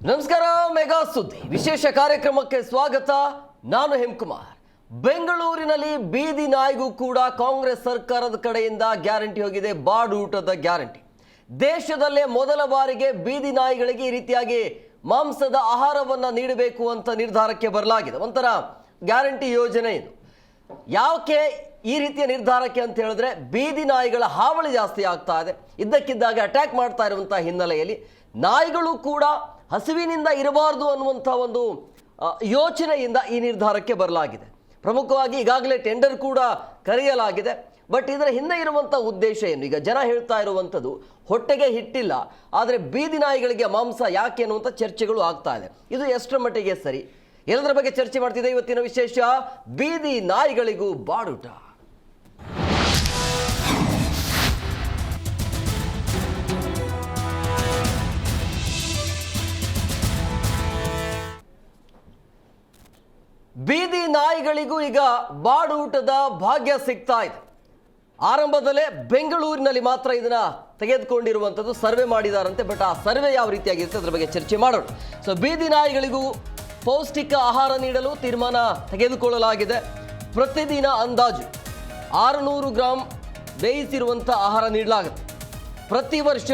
ನಮಸ್ಕಾರ. ಮೆಗಾ ಸುದ್ದಿ ವಿಶೇಷ ಕಾರ್ಯಕ್ರಮಕ್ಕೆ ಸ್ವಾಗತ. ನಾನು ಹೇಮಕುಮಾರ್. ಬೆಂಗಳೂರಿನಲ್ಲಿ ಬೀದಿ ನಾಯಿಗೂ ಕೂಡ ಕಾಂಗ್ರೆಸ್ ಸರ್ಕಾರದ ಕಡೆಯಿಂದ ಗ್ಯಾರಂಟಿ ಹೋಗಿದೆ, ಬಾಡೂಟದ ಗ್ಯಾರಂಟಿ. ದೇಶದಲ್ಲೇ ಮೊದಲ ಬಾರಿಗೆ ಬೀದಿ ನಾಯಿಗಳಿಗೆ ಈ ರೀತಿಯಾಗಿ ಮಾಂಸದ ಆಹಾರವನ್ನು ನೀಡಬೇಕು ಅಂತ ನಿರ್ಧಾರಕ್ಕೆ ಬರಲಾಗಿದೆ. ಒಂಥರ ಗ್ಯಾರಂಟಿ ಯೋಜನೆ ಇದು. ಯಾಕೆ ಈ ರೀತಿಯ ನಿರ್ಧಾರಕ್ಕೆ ಅಂತ ಹೇಳಿದ್ರೆ, ಬೀದಿ ನಾಯಿಗಳ ಹಾವಳಿ ಜಾಸ್ತಿ ಆಗ್ತಾ ಇದೆ. ಇದ್ದಕ್ಕಿದ್ದಾಗ ಅಟ್ಯಾಕ್ ಮಾಡ್ತಾ ಇರುವಂಥ ಹಿನ್ನೆಲೆಯಲ್ಲಿ ನಾಯಿಗಳು ಕೂಡ ಹಸಿವಿನಿಂದ ಇರಬಾರ್ದು ಅನ್ನುವಂಥ ಒಂದು ಯೋಚನೆಯಿಂದ ಈ ನಿರ್ಧಾರಕ್ಕೆ ಬರಲಾಗಿದೆ. ಪ್ರಮುಖವಾಗಿ ಈಗಾಗಲೇ ಟೆಂಡರ್ ಕೂಡ ಕರೆಯಲಾಗಿದೆ. ಬಟ್ ಇದರ ಹಿಂದೆ ಇರುವಂಥ ಉದ್ದೇಶ ಏನು? ಈಗ ಜನ ಹೇಳ್ತಾ ಇರುವಂಥದ್ದು ಹೊಟ್ಟೆಗೆ ಹಿಟ್ಟಿಲ್ಲ, ಆದರೆ ಬೀದಿ ನಾಯಿಗಳಿಗೆ ಮಾಂಸ ಯಾಕೆ ಅನ್ನುವಂಥ ಚರ್ಚೆಗಳು ಆಗ್ತಾ ಇದೆ. ಇದು ಎಷ್ಟರ ಮಟ್ಟಿಗೆ ಸರಿ? ಎಲ್ಲದರ ಬಗ್ಗೆ ಚರ್ಚೆ ಮಾಡ್ತಿದೆ ಇವತ್ತಿನ ವಿಶೇಷ ಬೀದಿ ನಾಯಿಗಳಿಗೂ ಬಾಡೂಟ. ಬೀದಿ ನಾಯಿಗಳಿಗೂ ಈಗ ಬಾಡೂಟದ ಭಾಗ್ಯ ಸಿಗ್ತಾ ಇದೆ. ಆರಂಭದಲ್ಲೇ ಬೆಂಗಳೂರಿನಲ್ಲಿ ಮಾತ್ರ ಇದನ್ನ ತೆಗೆದುಕೊಂಡಿರುವಂಥದ್ದು ಸರ್ವೆ ಮಾಡಿದಾರಂತೆ. ಬಟ್ ಆ ಸರ್ವೆ ಯಾವ ರೀತಿಯಾಗಿರುತ್ತೆ ಅದರ ಬಗ್ಗೆ ಚರ್ಚೆ ಮಾಡೋಣ. ಸೊ ಬೀದಿ ನಾಯಿಗಳಿಗೂ ಪೌಷ್ಟಿಕ ಆಹಾರ ನೀಡಲು ತೀರ್ಮಾನ ತೆಗೆದುಕೊಳ್ಳಲಾಗಿದೆ. ಪ್ರತಿದಿನ ಅಂದಾಜು 600 ಗ್ರಾಂ ಬೇಯಿಸಿರುವಂಥ ಆಹಾರ ನೀಡಲಾಗುತ್ತೆ. ಪ್ರತಿ ವರ್ಷ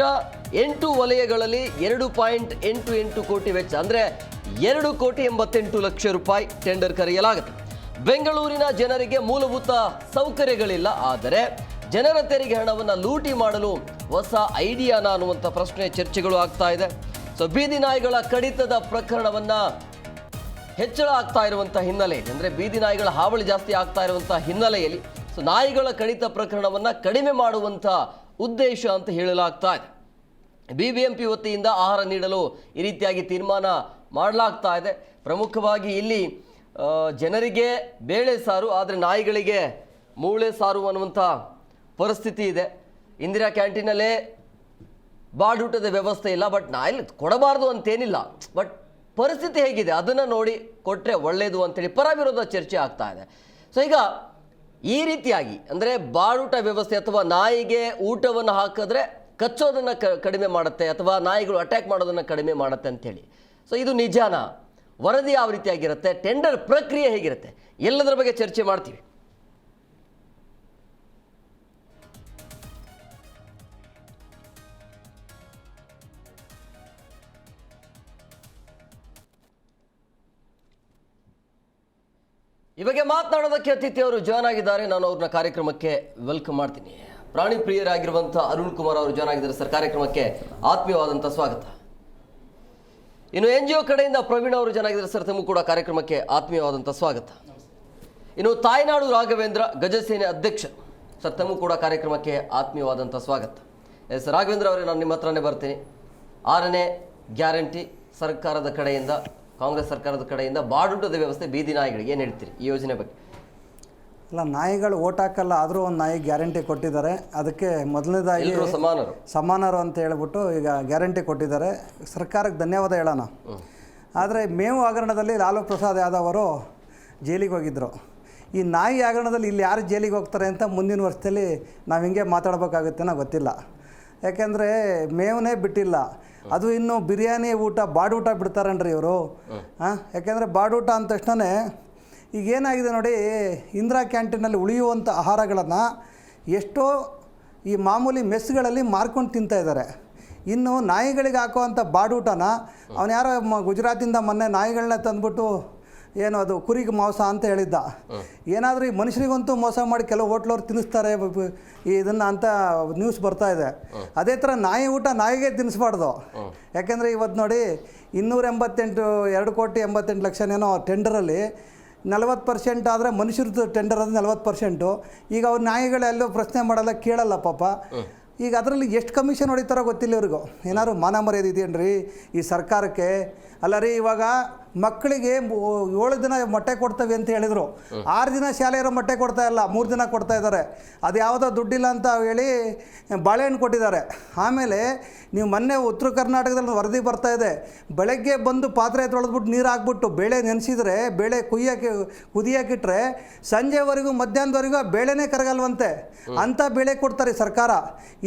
8 ವಲಯಗಳಲ್ಲಿ 2.88 ಕೋಟಿ ವೆಚ್ಚ, ಅಂದರೆ 2,88,00,000 ರೂಪಾಯಿ ಟೆಂಡರ್ ಕರೆಯಲಾಗುತ್ತೆ. ಬೆಂಗಳೂರಿನ ಜನರಿಗೆ ಮೂಲಭೂತ ಸೌಕರ್ಯಗಳಿಲ್ಲ, ಆದರೆ ಜನರ ತೆರಿಗೆ ಹಣವನ್ನು ಲೂಟಿ ಮಾಡಲು ಹೊಸ ಐಡಿಯಾನ ಅನ್ನುವಂಥ ಪ್ರಶ್ನೆ ಚರ್ಚೆಗಳು ಆಗ್ತಾ ಇದೆ. ಸೊ ಬೀದಿ ನಾಯಿಗಳ ಕಡಿತದ ಪ್ರಕರಣವನ್ನು ಹೆಚ್ಚಳ ಆಗ್ತಾ ಇರುವಂಥ ಹಿನ್ನೆಲೆಯಲ್ಲಿ, ಅಂದರೆ ಬೀದಿ ನಾಯಿಗಳ ಹಾವಳಿ ಜಾಸ್ತಿ ಆಗ್ತಾ ಇರುವಂಥ ಹಿನ್ನೆಲೆಯಲ್ಲಿ ಸೊ ನಾಯಿಗಳ ಕಡಿತ ಪ್ರಕರಣವನ್ನು ಕಡಿಮೆ ಮಾಡುವಂಥ ಉದ್ದೇಶ ಅಂತ ಹೇಳಲಾಗ್ತಾ ಇದೆ. BBMP ವತಿಯಿಂದ ಆಹಾರ ನೀಡಲು ಈ ರೀತಿಯಾಗಿ ತೀರ್ಮಾನ ಮಾಡಲಾಗ್ತಾ ಇದೆ. ಪ್ರಮುಖವಾಗಿ ಇಲ್ಲಿ ಜನರಿಗೆ ಬೇಳೆ ಸಾರು, ಆದರೆ ನಾಯಿಗಳಿಗೆ ಮೂಳೆ ಸಾರು ಅನ್ನುವಂಥ ಪರಿಸ್ಥಿತಿ ಇದೆ. ಇಂದಿರಾ ಕ್ಯಾಂಟೀನಲ್ಲೇ ಬಾಡೂಟದ ವ್ಯವಸ್ಥೆ ಇಲ್ಲ. ಬಟ್ ನಾಯಿ ಕೊಡಬಾರ್ದು ಅಂತೇನಿಲ್ಲ, ಬಟ್ ಪರಿಸ್ಥಿತಿ ಹೇಗಿದೆ ಅದನ್ನು ನೋಡಿ ಕೊಟ್ಟರೆ ಒಳ್ಳೆಯದು ಅಂತೇಳಿ ಪರ ವಿರೋಧ ಚರ್ಚೆ ಆಗ್ತಾ ಇದೆ. ಸೊ ಈಗ ಈ ರೀತಿಯಾಗಿ ಅಂದರೆ ಬಾಡೂಟ ವ್ಯವಸ್ಥೆ ಅಥವಾ ನಾಯಿಗೆ ಊಟವನ್ನು ಹಾಕಿದ್ರೆ ಕಚ್ಚೋದನ್ನು ಕಡಿಮೆ ಮಾಡುತ್ತೆ ಅಥವಾ ನಾಯಿಗಳು ಅಟ್ಯಾಕ್ ಮಾಡೋದನ್ನು ಕಡಿಮೆ ಮಾಡುತ್ತೆ ಅಂಥೇಳಿ. ಸೊ ಇದು ನಿಜಾನ? ವರದಿ ಯಾವ ರೀತಿಯಾಗಿರುತ್ತೆ? ಟೆಂಡರ್ ಪ್ರಕ್ರಿಯೆ ಹೇಗಿರುತ್ತೆ? ಎಲ್ಲದರ ಬಗ್ಗೆ ಚರ್ಚೆ ಮಾಡ್ತೀವಿ. ಈ ಬಗ್ಗೆ ಮಾತನಾಡೋದಕ್ಕೆ ಅತಿಥಿಯವರು ಜಾಯ್ನ್ ಆಗಿದ್ದಾರೆ. ನಾನು ಅವ್ರನ್ನ ಕಾರ್ಯಕ್ರಮಕ್ಕೆ ವೆಲ್ಕಮ್ ಮಾಡ್ತೀನಿ. ಪ್ರಾಣಿ ಪ್ರಿಯರಾಗಿರುವಂಥ ಅರುಣ್ ಕುಮಾರ್ ಅವರು ಜಾಯ್ನ್ ಆಗಿದ್ದಾರೆ. ಸರ್, ಕಾರ್ಯಕ್ರಮಕ್ಕೆ ಆತ್ಮೀಯವಾದಂಥ ಸ್ವಾಗತ. ಇನ್ನು NGO ಕಡೆಯಿಂದ ಪ್ರವೀಣ್ ಅವರು ಜಾಯ್ನ್ ಆಗಿದ್ದಾರೆ. ಸರ್, ತಮಗೂ ಕೂಡ ಕಾರ್ಯಕ್ರಮಕ್ಕೆ ಆತ್ಮೀಯವಾದಂಥ ಸ್ವಾಗತ. ಇನ್ನು ತಾಯ್ನಾಡು ರಾಘವೇಂದ್ರ ಗಜಸೇನೆ ಅಧ್ಯಕ್ಷ. ಸರ್, ತಮಗೂ ಕೂಡ ಕಾರ್ಯಕ್ರಮಕ್ಕೆ ಆತ್ಮೀಯವಾದಂಥ ಸ್ವಾಗತ. ಎಸ್ ರಾಘವೇಂದ್ರ ಅವರೇ, ನಾನು ನಿಮ್ಮ ಹತ್ರನೇ ಬರ್ತೀನಿ. 6ನೇ ಗ್ಯಾರಂಟಿ ಸರ್ಕಾರದ ಕಡೆಯಿಂದ, ಕಾಂಗ್ರೆಸ್ ಸರ್ಕಾರದ ಕಡೆಯಿಂದ ಬಾಡೂಟದ ವ್ಯವಸ್ಥೆ ಬೀದಿ ನಾಯಿಗಳಿಗೆ ಏನು ಹೇಳ್ತೀರಿ ಈ ಯೋಜನೆ ಬಗ್ಗೆ? ಅಲ್ಲ, ನಾಯಿಗಳು ಓಟ್ ಹಾಕಲ್ಲ, ಆದರೂ ಒಂದು ನಾಯಿ ಗ್ಯಾರಂಟಿ ಕೊಟ್ಟಿದ್ದಾರೆ. ಅದಕ್ಕೆ ಮೊದಲನೇದಾಗಿ ಸಮಾನರು ಅಂತ ಹೇಳ್ಬಿಟ್ಟು ಈಗ ಗ್ಯಾರಂಟಿ ಕೊಟ್ಟಿದ್ದಾರೆ. ಸರ್ಕಾರಕ್ಕೆ ಧನ್ಯವಾದ ಹೇಳೋಣ. ಆದರೆ ಮೇವು ಹಗರಣದಲ್ಲಿ ಲಾಲು ಪ್ರಸಾದ್ ಯಾದವ್ ಅವರು ಜೈಲಿಗೆ ಹೋಗಿದ್ದರು. ಈ ನಾಯಿ ಹಗರಣದಲ್ಲಿ ಇಲ್ಲಿ ಯಾರು ಜೈಲಿಗೆ ಹೋಗ್ತಾರೆ ಅಂತ ಮುಂದಿನ ವರ್ಷದಲ್ಲಿ ನಾವು ಹಿಂಗೆ ಮಾತಾಡಬೇಕಾಗುತ್ತೆ ಅನ್ನೋ ಗೊತ್ತಿಲ್ಲ. ಯಾಕೆಂದರೆ ಮೇವನೇ ಬಿಟ್ಟಿಲ್ಲ, ಅದು ಇನ್ನು ಬಿರಿಯಾನಿ ಊಟ ಬಾಡೂಟ ಬಿಡ್ತಾರನ್ರಿ ಇವರು. ಯಾಕೆಂದರೆ ಬಾಡೂಟ ಅಂದ ತಕ್ಷಣ ಈಗ ಏನಾಗಿದೆ ನೋಡಿ, ಇಂದಿರಾ ಕ್ಯಾಂಟೀನಲ್ಲಿ ಉಳಿಯುವಂಥ ಆಹಾರಗಳನ್ನು ಎಷ್ಟೋ ಈ ಮಾಮೂಲಿ ಮೆಸ್ಗಳಲ್ಲಿ ಮಾರ್ಕೊಂಡು ತಿಂತಾಯಿದ್ದಾರೆ. ಇನ್ನು ನಾಯಿಗಳಿಗೆ ಹಾಕುವಂಥ ಬಾಡೂಟನ ಅವನು ಯಾರೋ ಗುಜರಾತಿಂದ ಮೊನ್ನೆ ನಾಯಿಗಳನ್ನ ತಂದುಬಿಟ್ಟು ಏನು ಅದು ಕುರಿಗೆ ಮಾಂಸ ಅಂತ ಹೇಳಿದ್ದ. ಏನಾದರೂ ಈ ಮನುಷ್ಯರಿಗಂತೂ ಮೋಸ ಮಾಡಿ ಕೆಲವು ಹೋಟ್ಲವ್ರು ತಿನ್ನಿಸ್ತಾರೆ ಇದನ್ನು ಅಂತ ನ್ಯೂಸ್ ಬರ್ತಾ ಇದೆ. ಅದೇ ಥರ ನಾಯಿ ಊಟ ನಾಯಿಗೆ ತಿನ್ನಿಸ್ಬಾರ್ದು. ಯಾಕೆಂದರೆ ಇವತ್ತು ನೋಡಿ 288,88,00,000 ಟೆಂಡರಲ್ಲಿ 40% ಆದರೆ ಮನುಷ್ಯರದ್ದು ಟೆಂಡರ್ ಅದು 40%. ಈಗ ಅವ್ರ ನಾಯಿಗಳೆಲ್ಲೂ ಪ್ರಶ್ನೆ ಮಾಡಲ್ಲ, ಕೇಳಲ್ಲ ಪಾಪ. ಈಗ ಅದರಲ್ಲಿ ಎಷ್ಟು ಕಮಿಷನ್ ಹೊಡಿತಾರೋ ಗೊತ್ತಿಲ್ಲ ಇವ್ರಿಗೂ. ಏನಾದ್ರು ಮಾನ ಮರ್ಯಾದೆ ಇದೆಯೇನ್ರಿ ಈ ಸರ್ಕಾರಕ್ಕೆ? ಅಲ್ಲ ರೀ, ಇವಾಗ ಮಕ್ಕಳಿಗೆ 7 ದಿನ ಮೊಟ್ಟೆ ಕೊಡ್ತೇವೆ ಅಂತ ಹೇಳಿದರು. 6 ದಿನ ಶಾಲೆ ಇರೋ ಮೊಟ್ಟೆ ಕೊಡ್ತಾ ಇಲ್ಲ, 3 ದಿನ ಕೊಡ್ತಾ ಇದ್ದಾರೆ. ಅದು ಯಾವುದೋ ದುಡ್ಡಿಲ್ಲ ಅಂತ ಹೇಳಿ ಬಾಳೆಹಣ್ಣು ಕೊಟ್ಟಿದ್ದಾರೆ. ಆಮೇಲೆ ನೀವು ಮೊನ್ನೆ ಉತ್ತರ ಕರ್ನಾಟಕದಲ್ಲಿ ವರದಿ ಬರ್ತಾ ಇದೆ, ಬೆಳಗ್ಗೆ ಬಂದು ಪಾತ್ರೆ ತೊಳೆದ್ಬಿಟ್ಟು ನೀರು ಹಾಕ್ಬಿಟ್ಟು ಬೇಳೆ ನೆನೆಸಿದರೆ, ಬೇಳೆ ಕುದಿಯೋಕ್ಕಿಟ್ರೆ ಸಂಜೆವರೆಗೂ ಮಧ್ಯಾಹ್ನದವರೆಗೂ ಆ ಬೇಳೆನೇ ಕರಗಲ್ವಂತೆ. ಅಂಥ ಬೇಳೆ ಕೊಡ್ತಾರೆ ಸರ್ಕಾರ.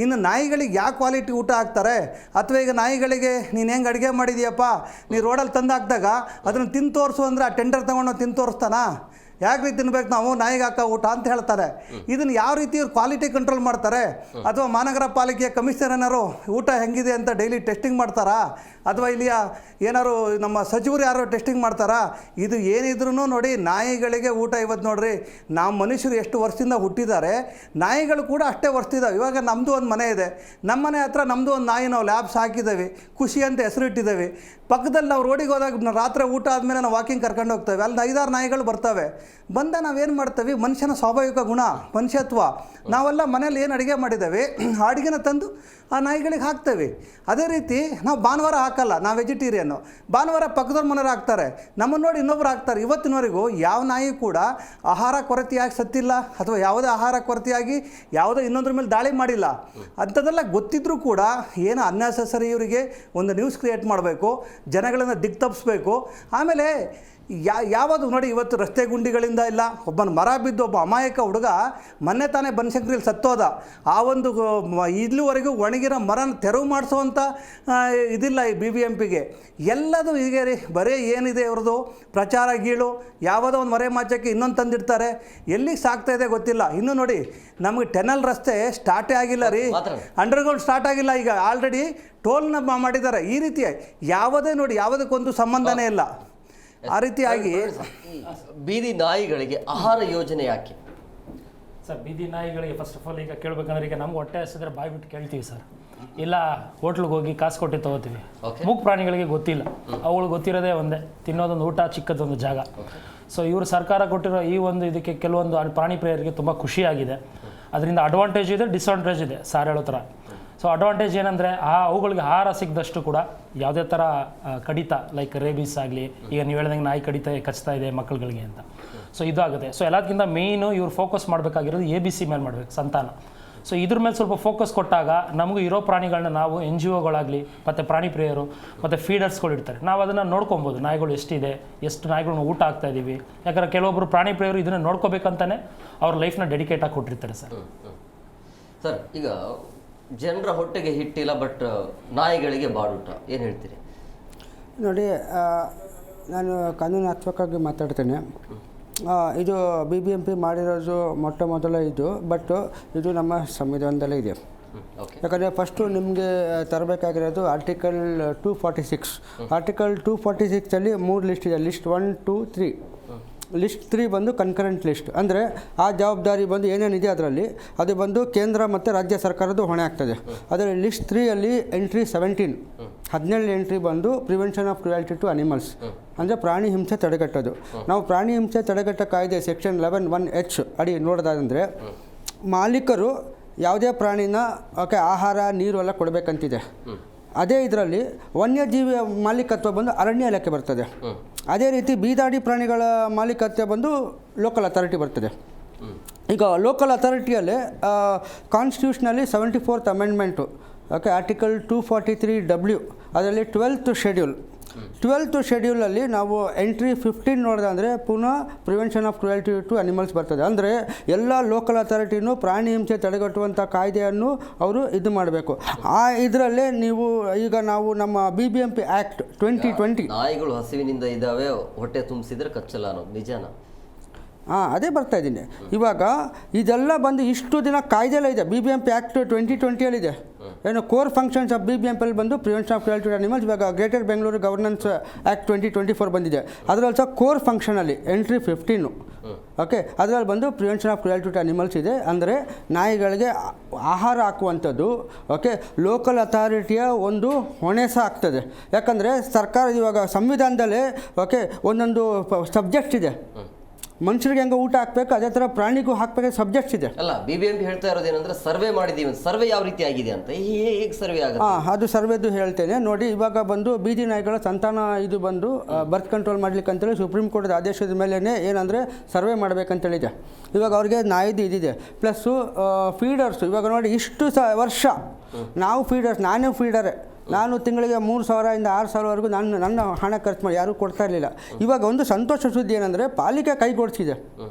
ಇನ್ನು ನಾಯಿಗಳಿಗೆ ಯಾವ ಕ್ವಾಲಿಟಿ ಊಟ ಹಾಕ್ತಾರೆ? ಅಥವಾ ಈಗ ನಾಯಿಗಳಿಗೆ ನೀನು ಹೆಂಗೆ ಅಡುಗೆ ಮಾಡಿದೀಯಪ್ಪ, ನೀನು ರೋಡಲ್ಲಿ ತಂದು ಹಾಕಿದಾಗ ಅದನ್ನು ತಿಂದು ತೋರಿಸು ಅಂದರೆ ಆ ಟೆಂಡರ್ ತೊಗೊಂಡು ತಿಂದು ತೋರಿಸ್ತಾನಾ? ಯಾಕೆ ತಿನ್ಬೇಕು ನಾವು ನಾಯಿಗೆ ಹಾಕೋ ಊಟ ಅಂತ ಹೇಳ್ತಾರೆ. ಇದನ್ನು ಯಾವ ರೀತಿ ಇವ್ರು ಕ್ವಾಲಿಟಿ ಕಂಟ್ರೋಲ್ ಮಾಡ್ತಾರೆ? ಅಥವಾ ಮಹಾನಗರ ಪಾಲಿಕೆಯ ಕಮಿಷನರ್ ಏನಾರು ಊಟ ಹೆಂಗಿದೆ ಅಂತ ಡೈಲಿ ಟೆಸ್ಟಿಂಗ್ ಮಾಡ್ತಾರಾ? ಅಥವಾ ಇಲ್ಲಿಯ ಏನಾರು ನಮ್ಮ ಸಚಿವರು ಯಾರು ಟೆಸ್ಟಿಂಗ್ ಮಾಡ್ತಾರಾ? ಇದು ಏನಿದ್ರೂ ನೋಡಿ, ನಾಯಿಗಳಿಗೆ ಊಟ ಇವತ್ತು ನೋಡ್ರಿ, ನಾವು ಮನುಷ್ಯರು ಎಷ್ಟು ವರ್ಷದಿಂದ ಹುಟ್ಟಿದ್ದಾರೆ, ನಾಯಿಗಳು ಕೂಡ ಅಷ್ಟೇ ವರ್ಷಿದ್ದಾವೆ. ಇವಾಗ ನಮ್ಮದು ಒಂದು ಮನೆ ಇದೆ, ನಮ್ಮ ಮನೆ ಹತ್ರ ನಮ್ಮದು ಒಂದು ನಾಯಿ ನಾವು ಲ್ಯಾಬ್ಸ್ ಹಾಕಿದ್ದೇವೆ, ಖುಷಿ ಅಂತ ಹೆಸರು ಇಟ್ಟಿದ್ದೇವೆ. ಪಕ್ಕದಲ್ಲಿ ನಾವು ರೋಡಿಗೆ ಹೋದಾಗ ರಾತ್ರಿ ಊಟ ಆದಮೇಲೆ ನಾವು ವಾಕಿಂಗ್ ಕರ್ಕೊಂಡು ಹೋಗ್ತೇವೆ, ಅಲ್ಲಿ 5-6 ನಾಯಿಗಳು ಬರ್ತವೆ. ಬಂದ ನಾವೇನು ಮಾಡ್ತೇವೆ? ಮನುಷ್ಯನ ಸ್ವಾಭಾವಿಕ ಗುಣ ಮನುಷ್ಯತ್ವ, ನಾವೆಲ್ಲ ಮನೇಲಿ ಏನು ಅಡುಗೆ ಮಾಡಿದ್ದೇವೆ ಆ ಅಡುಗೆನ ತಂದು ಆ ನಾಯಿಗಳಿಗೆ ಹಾಕ್ತೇವೆ. ಅದೇ ರೀತಿ ನಾವು ಭಾನುವಾರ ಹಾಕಲ್ಲ, ನಾವು ವೆಜಿಟೇರಿಯನ್ನು. ಭಾನುವಾರ ಪಕ್ಕದವ್ರ ಮನೆಯವ್ರು ಹಾಕ್ತಾರೆ, ನಮ್ಮನ್ನು ನೋಡಿ ಇನ್ನೊಬ್ರು ಹಾಕ್ತಾರೆ. ಇವತ್ತಿನವರೆಗೂ ಯಾವ ನಾಯಿ ಕೂಡ ಆಹಾರ ಕೊರತೆಯಾಗಿ ಸತ್ತಿಲ್ಲ, ಅಥವಾ ಯಾವುದೇ ಆಹಾರ ಕೊರತೆಯಾಗಿ ಯಾವುದೋ ಇನ್ನೊಂದ್ರ ಮೇಲೆ ದಾಳಿ ಮಾಡಿಲ್ಲ. ಅಂಥದ್ದೆಲ್ಲ ಗೊತ್ತಿದ್ರೂ ಕೂಡ ಏನು ಅನ್ನೆಸೆಸರಿ ಇವರಿಗೆ ಒಂದು ನ್ಯೂಸ್ ಕ್ರಿಯೇಟ್ ಮಾಡಬೇಕು, ಜನಗಳನ್ನು ದಿಕ್ತಪ್ಪಿಸ್ಬೇಕು. ಆಮೇಲೆ ಯಾವುದು ನೋಡಿ, ಇವತ್ತು ರಸ್ತೆ ಗುಂಡಿಗಳಿಂದ ಇಲ್ಲ, ಒಬ್ಬನ ಮರ ಬಿದ್ದು ಒಬ್ಬ ಅಮಾಯಕ ಹುಡುಗ ಮೊನ್ನೆ ತಾನೇ ಬನಶಂಕರಿಯಲ್ಲಿ ಸತ್ತೋದ. ಆ ಒಂದು ಇಲ್ಲಿವರೆಗೂ ಒಣಗಿರೋ ಮರನ ತೆರವು ಮಾಡಿಸೋವಂಥ ಇದಿಲ್ಲ ಈ BBMPಗೆ. ಎಲ್ಲದು ಹೀಗೆ ರೀ, ಬರೀ ಏನಿದೆ ಅವ್ರದ್ದು ಪ್ರಚಾರ ಗೀಳು, ಯಾವುದೋ ಒಂದು ಮರೆ ಮಾಚಕ್ಕೆ ಇನ್ನೊಂದು ತಂದಿಡ್ತಾರೆ. ಎಲ್ಲಿಗೆ ಸಾಕ್ತಾ ಇದೆ ಗೊತ್ತಿಲ್ಲ. ಇನ್ನು ನೋಡಿ, ನಮಗೆ ಟೆನಲ್ ರಸ್ತೆ ಸ್ಟಾರ್ಟೇ ಆಗಿಲ್ಲ ರೀ, ಅಂಡರ್ಗ್ರೌಂಡ್ ಸ್ಟಾರ್ಟ್ ಆಗಿಲ್ಲ. ಈಗ ಆಲ್ರೆಡಿ ಟೋಲ್ನ ಮಾಡಿದ್ದಾರೆ. ಈ ರೀತಿ ಯಾವುದೇ ನೋಡಿ, ಯಾವುದಕ್ಕೊಂದು ಸಂಬಂಧನೇ ಇಲ್ಲ. ಆ ರೀತಿಯಾಗಿ ಬೀದಿ ನಾಯಿಗಳಿಗೆ ಆಹಾರ ಯೋಜನೆ ಯಾಕೆ ಸರ್? ಬೀದಿ ನಾಯಿಗಳಿಗೆ ಫಸ್ಟ್ ಆಫ್ ಆಲ್ ಈಗ ಕೇಳಬೇಕಂದ್ರೆ, ಈಗ ನಮ್ಗೆ ಹೊಟ್ಟೆ ಹಸಿದ್ರೆ ಬಾಯಿ ಬಿಟ್ಟು ಕೇಳ್ತೀವಿ ಸರ್, ಇಲ್ಲ ಹೋಟ್ಲಿಗೆ ಹೋಗಿ ಕಾಸು ಕೊಟ್ಟು ತೊಗೋತೀವಿ. ಮೂಕ್ ಪ್ರಾಣಿಗಳಿಗೆ ಗೊತ್ತಿಲ್ಲ, ಅವುಗಳು ಗೊತ್ತಿರೋದೇ ಒಂದೇ, ತಿನ್ನೋದೊಂದು ಊಟ, ಚಿಕ್ಕದೊಂದು ಜಾಗ. ಸೊ ಇವರು ಸರ್ಕಾರ ಕೊಟ್ಟಿರೋ ಈ ಒಂದು ಇದಕ್ಕೆ ಕೆಲವೊಂದು ಪ್ರಾಣಿ ಪ್ರಿಯರಿಗೆ ತುಂಬ ಖುಷಿಯಾಗಿದೆ. ಅದರಿಂದ ಅಡ್ವಾಂಟೇಜ್ ಇದೆ, ಡಿಸ್ಅಡ್ವಾಂಟೇಜ್ ಇದೆ ಸಾರ್ ಹೇಳೋ ಥರ. ಸೊ ಅಡ್ವಾಂಟೇಜ್ ಏನಂದರೆ, ಅವುಗಳಿಗೆ ಆಹಾರ ಸಿಕ್ಕದಷ್ಟು ಕೂಡ ಯಾವುದೇ ಥರ ಕಡಿತ, ಲೈಕ್ ರೇಬೀಸ್ ಆಗಲಿ, ಈಗ ನೀವು ಹೇಳ್ದಂಗೆ ನಾಯಿ ಕಚ್ತಾ ಇದೆ ಮಕ್ಕಳುಗಳಿಗೆ ಅಂತ, ಸೊ ಇದು ಆಗುತ್ತೆ. ಸೊ ಎಲ್ಲದಕ್ಕಿಂತ ಮೇಯ್ನು ಇವ್ರು ಫೋಕಸ್ ಮಾಡಬೇಕಾಗಿರೋದು ABC ಮೇಲೆ ಮಾಡಬೇಕು, ಸಂತಾನ. ಸೊ ಇದ್ರ ಮೇಲೆ ಸ್ವಲ್ಪ ಫೋಕಸ್ ಕೊಟ್ಟಾಗ ನಮಗೂ ಇರೋ ಪ್ರಾಣಿಗಳನ್ನ ನಾವು NGOಗಳಾಗಲಿ ಮತ್ತು ಪ್ರಾಣಿ ಪ್ರಿಯರು ಮತ್ತು ಫೀಡರ್ಸ್ಗಳು ಇರ್ತಾರೆ, ನಾವು ಅದನ್ನು ನೋಡ್ಕೊಬೋದು. ನಾಯಿಗಳು ಎಷ್ಟಿದೆ, ಎಷ್ಟು ನಾಯಿಗಳನ್ನ ಊಟ ಆಗ್ತಾ ಇದ್ದೀವಿ. ಯಾಕಂದರೆ ಕೆಲವೊಬ್ಬರು ಪ್ರಾಣಿ ಪ್ರಿಯರು ಇದನ್ನು ನೋಡ್ಕೋಬೇಕಂತಾನೆ ಅವ್ರ ಲೈಫ್ನ ಡೆಡಿಕೇಟ್ ಆಗಿ ಕೊಟ್ಟಿರ್ತಾರೆ ಸರ್. ಸರ್, ಈಗ ಜನರ ಹೊಟ್ಟೆಗೆ ಹಿಟ್ಟಿಲ್ಲ, ಬಟ್ ನಾಯಿಗಳಿಗೆ ಬಾಡೂಟ, ಏನು ಹೇಳ್ತೀರಿ? ನೋಡಿ, ನಾನು ಕಾನೂನಾತ್ಮಕವಾಗಿ ಮಾತಾಡ್ತೇನೆ. ಇದು BBMP ಮಾಡಿರೋದು ಮೊಟ್ಟ ಮೊದಲ ಇದು, ಬಟ್ ಇದು ನಮ್ಮ ಸಂವಿಧಾನದಲ್ಲೇ ಇದೆ. ಯಾಕಂದರೆ ಫಸ್ಟು ನಿಮಗೆ ತರಬೇಕಾಗಿರೋದು ಆರ್ಟಿಕಲ್ 246. ಆರ್ಟಿಕಲ್ 246ಅಲ್ಲಿ 3 ಲಿಸ್ಟ್ ಇದೆ. ಲಿಸ್ಟ್ 1, 2, 3. ಲಿಸ್ಟ್ 3 ಬಂದು ಕನ್ಕರೆಂಟ್ ಲಿಸ್ಟ್, ಅಂದರೆ ಆ ಜವಾಬ್ದಾರಿ ಬಂದು ಏನೇನಿದೆ ಅದರಲ್ಲಿ ಅದು ಬಂದು ಕೇಂದ್ರ ಮತ್ತು ರಾಜ್ಯ ಸರ್ಕಾರದ ಹೊಣೆ ಆಗ್ತದೆ. ಅದರಲ್ಲಿ ಲಿಸ್ಟ್ 3ಅಲ್ಲಿ ಎಂಟ್ರಿ 17 ಎಂಟ್ರಿ ಬಂದು prevention of cruelty to animals, ಅಂದರೆ ಪ್ರಾಣಿ ಹಿಂಸೆ ತಡೆಗಟ್ಟೋದು. ನಾವು ಪ್ರಾಣಿ ಹಿಂಸೆ ತಡೆಗಟ್ಟ ಕಾಯ್ದೆ ಸೆಕ್ಷನ್ 11(1)(h) ಅಡಿ ನೋಡೋದಾದರೆ, ಮಾಲೀಕರು ಯಾವುದೇ ಪ್ರಾಣಿನ ಆಹಾರ ನೀರು ಎಲ್ಲ ಕೊಡಬೇಕಂತಿದೆ. ಅದೇ ಇದರಲ್ಲಿ ವನ್ಯಜೀವಿ ಮಾಲೀಕತ್ವ ಬಂದು ಅರಣ್ಯ ಇಲಾಖೆ ಬರ್ತದೆ. ಅದೇ ರೀತಿ ಬೀದಾಡಿ ಪ್ರಾಣಿಗಳ ಮಾಲೀಕತ್ವ ಬಂದು ಲೋಕಲ್ ಅಥಾರಿಟಿ ಬರ್ತದೆ. ಈಗ ಲೋಕಲ್ ಅಥಾರಿಟಿಯಲ್ಲೇ ಕಾನ್ಸ್ಟಿಟ್ಯೂಷನಲ್ಲಿ 74th ಅಮೆಂಡ್ಮೆಂಟು, ಆರ್ಟಿಕಲ್ 243W, ಅದರಲ್ಲಿ 12th ಶೆಡ್ಯೂಲಲ್ಲಿ ನಾವು ಎಂಟ್ರಿ 15 ನೋಡಿದ್ರೆ ಪುನಃ prevention of cruelty to animals ಬರ್ತದೆ. ಅಂದರೆ ಎಲ್ಲ ಲೋಕಲ್ ಅಥಾರಿಟಿನೂ ಪ್ರಾಣಿ ಹಿಂಸೆ ತಡೆಗಟ್ಟುವಂಥ ಕಾಯ್ದೆಯನ್ನು ಅವರು ಇದು ಮಾಡಬೇಕು. ಆ ಇದರಲ್ಲೇ ನಾವು ನಮ್ಮ BBMP ಆ್ಯಕ್ಟ್ 2020, ನಾಯಿಗಳು ಹಸಿವಿನಿಂದ ಇದ್ದಾವೆ, ಹೊಟ್ಟೆ ತುಂಬಿಸಿದ್ರೆ ಕಚ್ಚಲ್ಲ ಅನ್ನೋದು ನಿಜನಾ? ಅದೇ ಬರ್ತಾ ಇದ್ದೀನಿ. ಇವಾಗ ಇದೆಲ್ಲ ಬಂದು ಇಷ್ಟು ದಿನ ಕಾಯ್ದೆಲ್ಲ ಇದೆ. BBMP ಆ್ಯಕ್ಟ್ 2020ಯಲ್ಲಿದೆ. ಏನು ಕೋರ್ ಫಂಕ್ಷನ್ಸ್ ಆಫ್ BBMP ಬಂದು prevention of cruelty to animals. ಇವಾಗ ಗ್ರೇಟರ್ ಬೆಂಗಳೂರು ಗವರ್ನೆನ್ಸ್ ಆ್ಯಕ್ಟ್ 2024 ಬಂದಿದೆ. ಅದರಲ್ಲಿ ಸಹ ಕೋರ್ ಫಂಕ್ಷನಲ್ಲಿ ಎಂಟ್ರಿ 15, ಅದರಲ್ಲಿ ಬಂದು prevention of cruelty to animals ಇದೆ. ಅಂದರೆ ನಾಯಿಗಳಿಗೆ ಆಹಾರ ಹಾಕುವಂಥದ್ದು ಲೋಕಲ್ ಅಥಾರಿಟಿಯ ಒಂದು ಹೊಣೆ ಸಹ ಆಗ್ತದೆ. ಯಾಕಂದರೆ ಸರ್ಕಾರ ಇವಾಗ ಸಂವಿಧಾನದಲ್ಲೇ ಒಂದೊಂದು ಸಬ್ಜೆಕ್ಟ್ ಇದೆ. ಮನುಷ್ಯರಿಗೆ ಹೆಂಗೆ ಊಟ ಹಾಕಬೇಕು ಅದೇ ಥರ ಪ್ರಾಣಿಗೂ ಹಾಕಬೇಕು ಸಬ್ಜೆಕ್ಟ್ಸ್ ಇದೆ. ಅಲ್ಲ, BBMP ಹೇಳ್ತಾ ಇರೋದೇನಂದ್ರೆ ಸರ್ವೆ ಮಾಡಿದೀವಿ, ಸರ್ವೆ ಯಾವ ರೀತಿ ಆಗಿದೆ ಅಂತ. ಹೇಗೆ ಸರ್ವೆ ಆಗುತ್ತೆ? ಅದು ಸರ್ವೆದು ಹೇಳ್ತೇನೆ ನೋಡಿ. ಇವಾಗ ಬಂದು ಬೀದಿ ನಾಯಿಗಳ ಸಂತಾನ ಇದು ಬಂದು ಬರ್ತ್ ಕಂಟ್ರೋಲ್ ಮಾಡ್ಲಿಕ್ಕೆ ಅಂತೇಳಿ ಸುಪ್ರೀಂ ಕೋರ್ಟ್ ಆದೇಶದ ಮೇಲೇ ಏನಂದರೆ ಸರ್ವೆ ಮಾಡಬೇಕಂತೇಳಿದೆ. ಇವಾಗ ಅವ್ರಿಗೆ ನಾಯಿದು ಇದಿದೆ. ಪ್ಲಸ್ಸು ಫೀಡರ್ಸು ಇವಾಗ ನೋಡಿ ಇಷ್ಟು ವರ್ಷ ನಾವು ಫೀಡರ್ಸ್, ನಾನೇ ಫೀಡರೇ, ನಾನು ತಿಂಗಳಿಗೆ 3,000 ಇಂದ 6,000ವರೆಗೂ ನನ್ನ ಹಣ ಖರ್ಚು ಮಾಡಿ ಯಾರೂ ಕೊಡ್ತಾ ಇರಲಿಲ್ಲ. ಇವಾಗ ಒಂದು ಸಂತೋಷ ಸುದ್ದಿ ಏನಂದರೆ ಪಾಲಿಕೆ ಕೈಗೊಡಿಸಿದೆ,